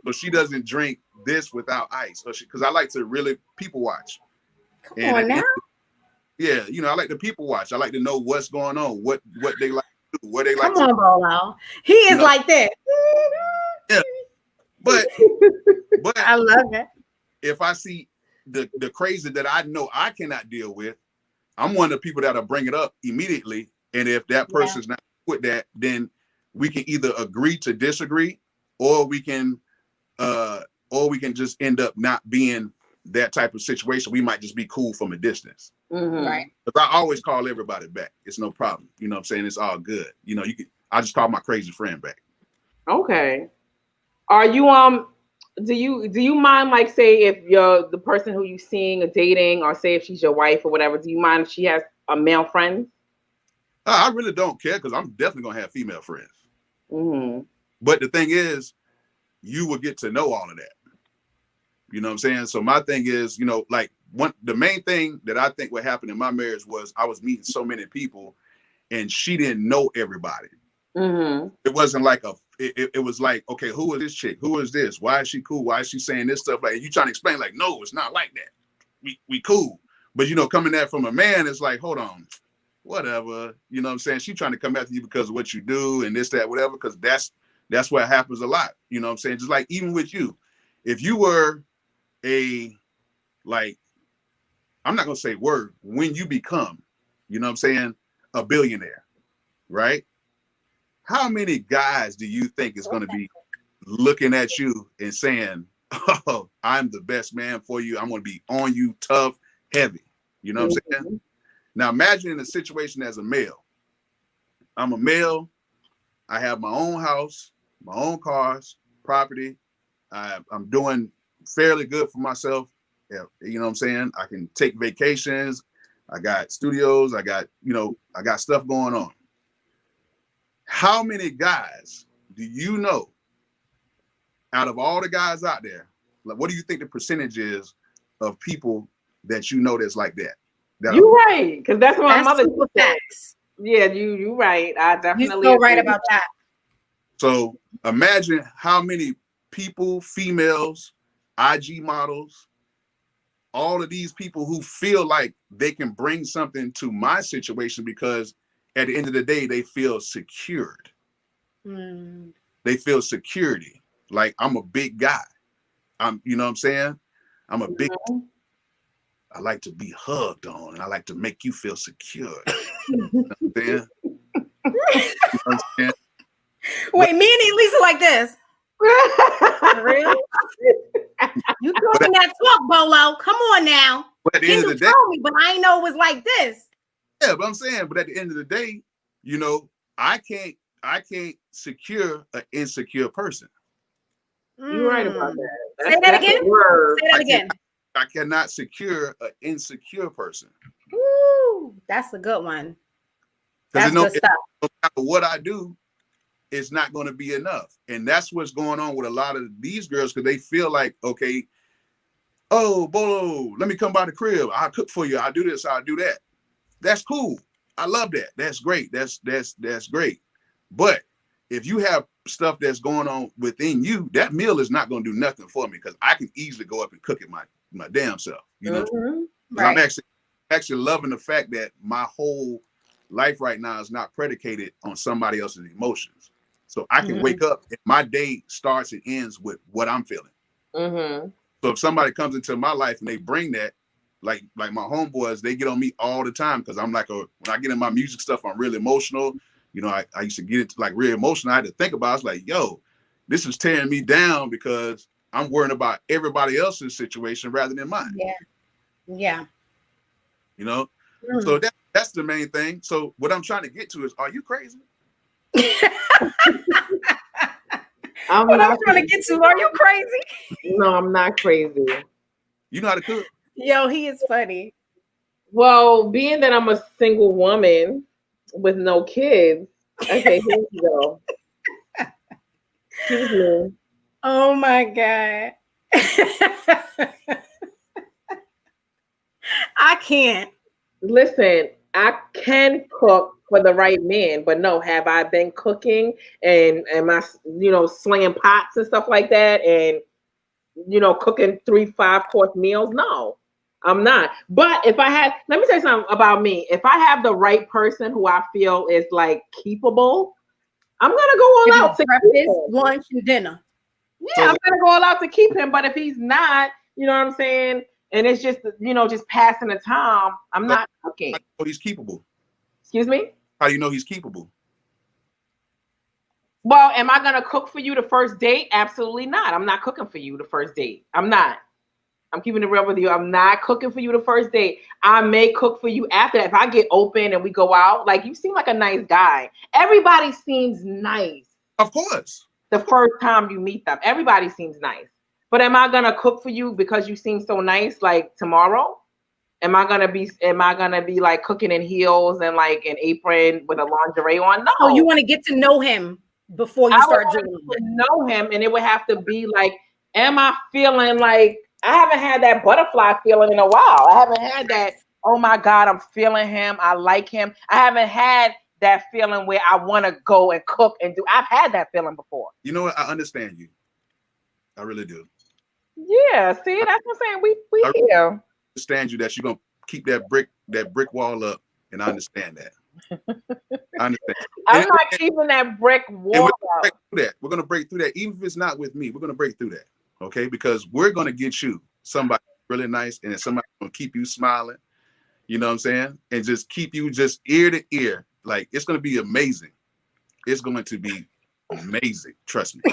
So she doesn't drink this without ice. Because I like to really people watch. Come on now. Yeah, I like to people watch. I like to know what's going on, what they like to do, what they like to do. Come on, Bolo. He is like that. Yeah. But I love it. If I see the crazy that I know I cannot deal with, I'm one of the people that'll bring it up immediately. And if that person's not with that, then we can either agree to disagree, or we can just end up not being that type of situation. We might just be cool from a distance. Mm-hmm. Right. But I always call everybody back. It's no problem. You know what I'm saying? It's all good. I just call my crazy friend back. Okay. Are you do you mind, like, say if you're the person who you seeing or dating, or say if she's your wife or whatever, do you mind if she has a male friend? I really don't care, because I'm definitely gonna have female friends. Mm-hmm. But the thing is, you will get to know all of that. You know what I'm saying? So my thing is, like the main thing that I think what happened in my marriage was I was meeting so many people, and she didn't know everybody. Mm-hmm. It wasn't like it was like, okay, who is this chick? Who is this? Why is she cool? Why is she saying this stuff? Like, you trying to explain, like, no, it's not like that. We cool. But coming at from a man, it's like, hold on, whatever. You know what I'm saying? She trying to come after you because of what you do and this, that, whatever, because that's what happens a lot. You know what I'm saying? Just like even with you, if you were I'm not gonna say word, when you become, you know what I'm saying, a billionaire, right? How many guys do you think is going to be looking at you and saying, oh, I'm the best man for you. I'm going to be on you, tough, heavy. You know what I'm saying? Now imagine in a situation as a male. I'm a male. I have my own house, my own cars, property. I'm doing fairly good for myself. Yeah, you know what I'm saying? I can take vacations. I got studios. I got stuff going on. How many guys do you know out of all the guys out there? Like, what do you think the percentage is of people that you know that's like that? You're right, because that's what my mother said. Facts. Yeah, you right. I definitely. You're so right about that. So imagine how many people, females, IG models, all of these people who feel like they can bring something to my situation because at the end of the day, they feel secured. Mm. They feel security. Like, I'm a big guy. You know what I'm saying? I'm a big, I like to be hugged on, and I like to make you feel secure. You know what I'm saying? You know what I'm saying? Wait, me and Elisa like this. For real? You talking that talk, Bolo. Come on now. But at the end of the day, told me, but I didn't know it was like this. Yeah, but I'm saying, but at the end of the day, I can't secure an insecure person. You're right about that. Say that again. Say that again. I cannot secure an insecure person. Ooh, that's a good one. That's good stuff. No matter what I do, it's not going to be enough. And that's what's going on with a lot of these girls, because they feel like, okay, oh, Bolo, let me come by the crib. I'll cook for you. I'll do this. I'll do that. That's cool. I love that. That's great. That's great. But if you have stuff that's going on within you, that meal is not going to do nothing for me, because I can easily go up and cook it my damn self. You know, right. I'm actually loving the fact that my whole life right now is not predicated on somebody else's emotions. So I can wake up and my day starts and ends with what I'm feeling. So if somebody comes into my life and they bring that, like my homeboys, they get on me all the time, because I'm like, when I get in my music stuff, I'm really emotional. I used to get into like real emotional. I had to think about it. I was like, yo, this is tearing me down because I'm worrying about everybody else's situation rather than mine. Yeah. Yeah. You know? So that's the main thing. So what I'm trying to get to is, are you crazy? I'm trying to get to, are you crazy? No, I'm not crazy. You know how to cook? Yo, he is funny. Well, being that I'm a single woman with no kids, okay, here we go. Excuse me. Oh my God. I can't. Listen, I can cook for the right man, but no, have I been cooking and am I, slinging pots and stuff like that and, cooking 3-5 course meals? No, I'm not. But if I had, let me tell you something about me. If I have the right person who I feel is like keepable, I'm going to go all out to breakfast, lunch, and dinner. Yeah, I'm going to go all out to keep him. But if he's not, you know what I'm saying? And it's just, just passing the time, I'm not cooking. How do you know he's keepable? Excuse me? How do you know he's keepable? Well, am I going to cook for you the first date? Absolutely not. I'm not cooking for you the first date. I'm not. I'm keeping it real with you. I'm not cooking for you the first date. I may cook for you after that. If I get open and we go out, like, you seem like a nice guy. Everybody seems nice. Of course. The first time you meet them, everybody seems nice. But am I going to cook for you because you seem so nice, like, tomorrow? Am I gonna be like cooking in heels and like an apron with a lingerie on? No. So you want to get to know him before you start doing it. Know him, and it would have to be like, am I feeling like I haven't had that butterfly feeling in a while? I haven't had that, oh my God, I'm feeling him, I like him. I haven't had that feeling where I want to go and cook and do. I've had that feeling before. You know what? I understand you. I really do. Yeah, see, that's what I'm saying. We here. Understand you that you're gonna keep that brick wall up, and I understand that. I understand. I'm not keeping that brick wall up. We're gonna break through that, even if it's not with me. We're gonna break through that, okay? Because we're gonna get you somebody really nice, and somebody gonna keep you smiling. You know what I'm saying? And just keep you just ear to ear. Like, it's gonna be amazing. It's going to be amazing. Trust me.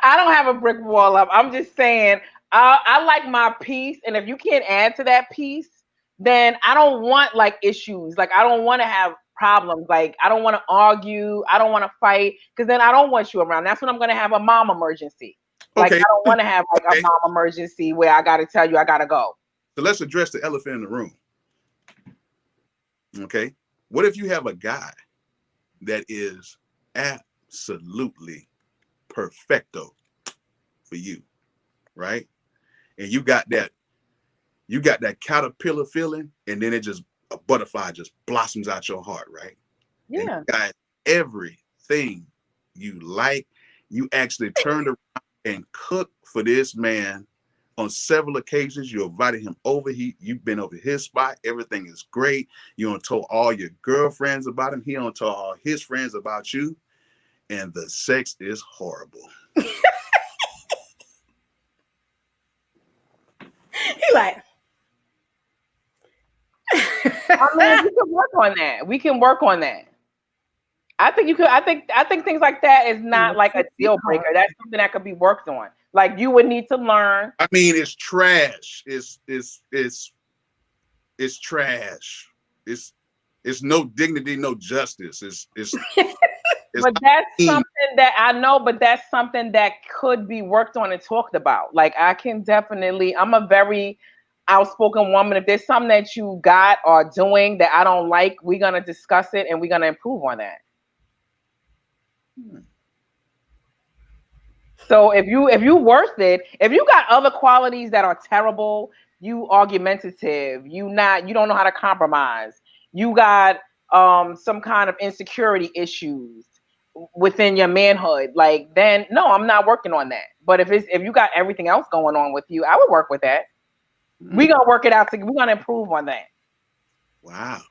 I don't have a brick wall up. I'm just saying. I like my peace, and if you can't add to that peace, then I don't want like issues. Like, I don't want to have problems. Like, I don't want to argue. I don't want to fight, because then I don't want you around. That's when I'm going to have a mom emergency. Like, I don't want to have like a mom emergency where I got to tell you I got to go. So let's address the elephant in the room. Okay. What if you have a guy that is absolutely perfecto for you, right? And you got that caterpillar feeling, and then a butterfly just blossoms out your heart, right? Yeah. And you got everything you like. You actually turned around and cooked for this man on several occasions. You invited him over. You've been over his spot. Everything is great. You done told all your girlfriends about him. He done told all his friends about you. And the sex is horrible. He like, I mean, we can work on that. We can work on that. I think you could. I think things like that is not like a deal breaker. That's something that could be worked on. Like, you would need to learn. I mean, it's trash. It's trash. It's no dignity, no justice. It's but that's something that I know, but that's something that could be worked on and talked about. Like, I can definitely, I'm a very outspoken woman. If there's something that you got or doing that I don't like, we're going to discuss it and we're going to improve on that. So if you worth it, if you got other qualities that are terrible, you argumentative, you don't know how to compromise, you got some kind of insecurity issues within your manhood, like, then no, I'm not working on that. But if you got everything else going on with you, I would work with that. We're gonna work it out. We're gonna improve on that. Wow,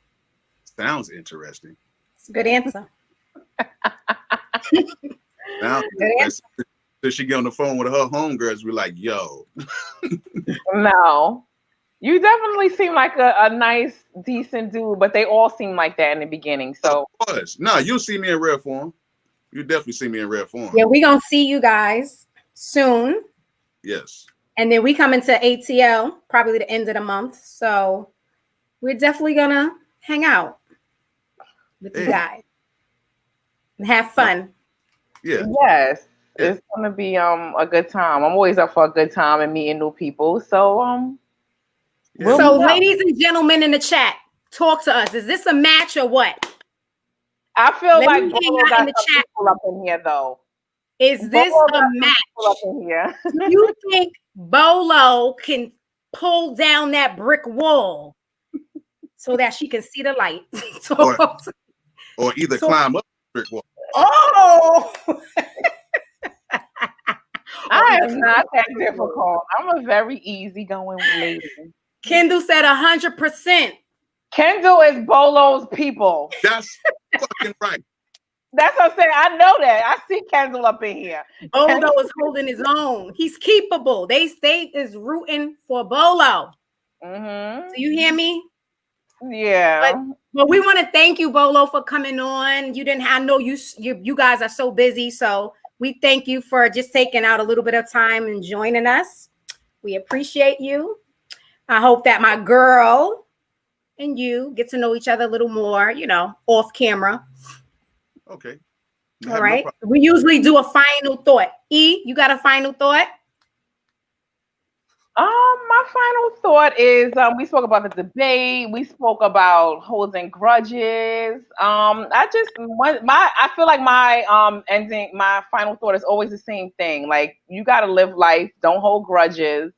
sounds interesting. It's a good answer. So she get on the phone with her homegirls, we're like, yo. No, you definitely seem like a nice, decent dude, but they all seem like that in the beginning. So no, you'll see me in rare form. You definitely see me in rare form. Yeah, we're gonna see you guys soon. Yes. And then we come into ATL probably the end of the month. So we're definitely gonna hang out with you guys and have fun. Yeah. Yes. It's gonna be a good time. I'm always up for a good time and meeting new people. So So ladies and gentlemen in the chat, talk to us. Is this a match or what? I feel Let like me hang Bolo out got in the some chat. people up in here though. Is this Bolo a got some match? people up in here. Do you think Bolo can pull down that brick wall so that she can see the light? Or either climb up the brick wall. Oh, I am not that difficult. I'm a very easygoing lady. Kendall said 100%. Kendall is Bolo's people. That's fucking right. That's what I'm saying. I know that. I see Kendall up in here. Bolo is holding his own. He's keepable. They is rooting for Bolo. Mm-hmm. So you hear me? Yeah. But we want to thank you, Bolo, for coming on. I know you guys are so busy. So we thank you for just taking out a little bit of time and joining us. We appreciate you. I hope that my girl and you get to know each other a little more, off camera. Okay. All right. We usually do a final thought. E, you got a final thought? My final thought is we spoke about the debate. We spoke about holding grudges. I feel like my final thought is always the same thing. Like, you gotta live life, don't hold grudges.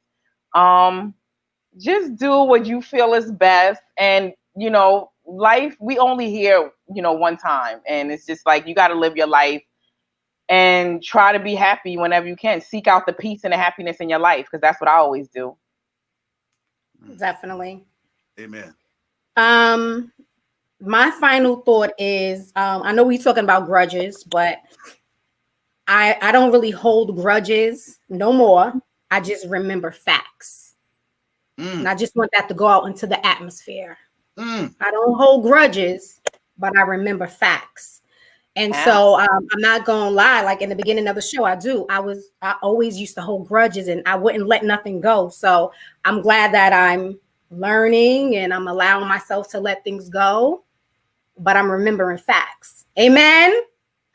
Just do what you feel is best. And life, we only here, one time. And it's just like, you gotta live your life and try to be happy whenever you can. Seek out the peace and the happiness in your life, because that's what I always do. Definitely. Amen. My final thought is, I know we're talking about grudges, but I don't really hold grudges no more. I just remember facts. And I just want that to go out into the atmosphere. I don't hold grudges, but I remember facts. And so I'm not gonna lie, like in the beginning of the show, I always used to hold grudges and I wouldn't let nothing go. So I'm glad that I'm learning and I'm allowing myself to let things go, but I'm remembering facts. Amen.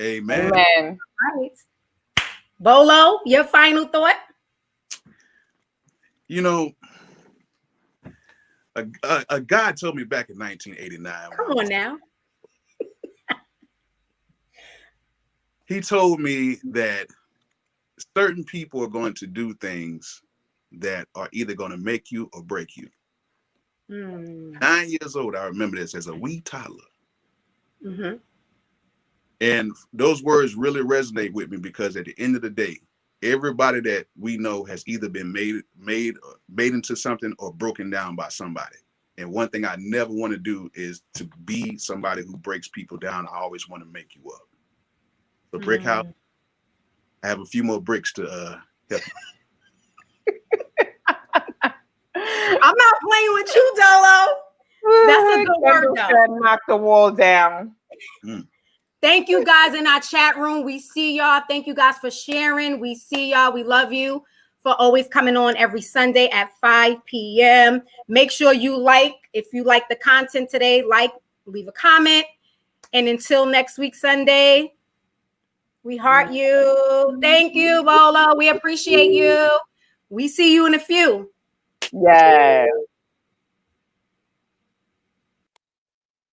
Amen. Amen. All right. Bolo, your final thought? A guy told me back in 1989. Come on now. He told me that certain people are going to do things that are either going to make you or break you. 9 years old, I remember this as a wee toddler. Mm-hmm. And those words really resonate with me because at the end of the day, everybody that we know has either been made into something or broken down by somebody. And one thing I never want to do is to be somebody who breaks people down. I always want to make you up. The brick house. I have a few more bricks to help you. I'm not playing with you, Dolo. That's a good word, though. Knock the wall down. Thank you guys in our chat room. We see y'all. Thank you guys for sharing. We see y'all. We love you for always coming on every Sunday at 5 p.m. Make sure if you like the content today, leave a comment. And until next week, Sunday, we heart you. Thank you, Bolo. We appreciate you. We see you in a few. Yeah.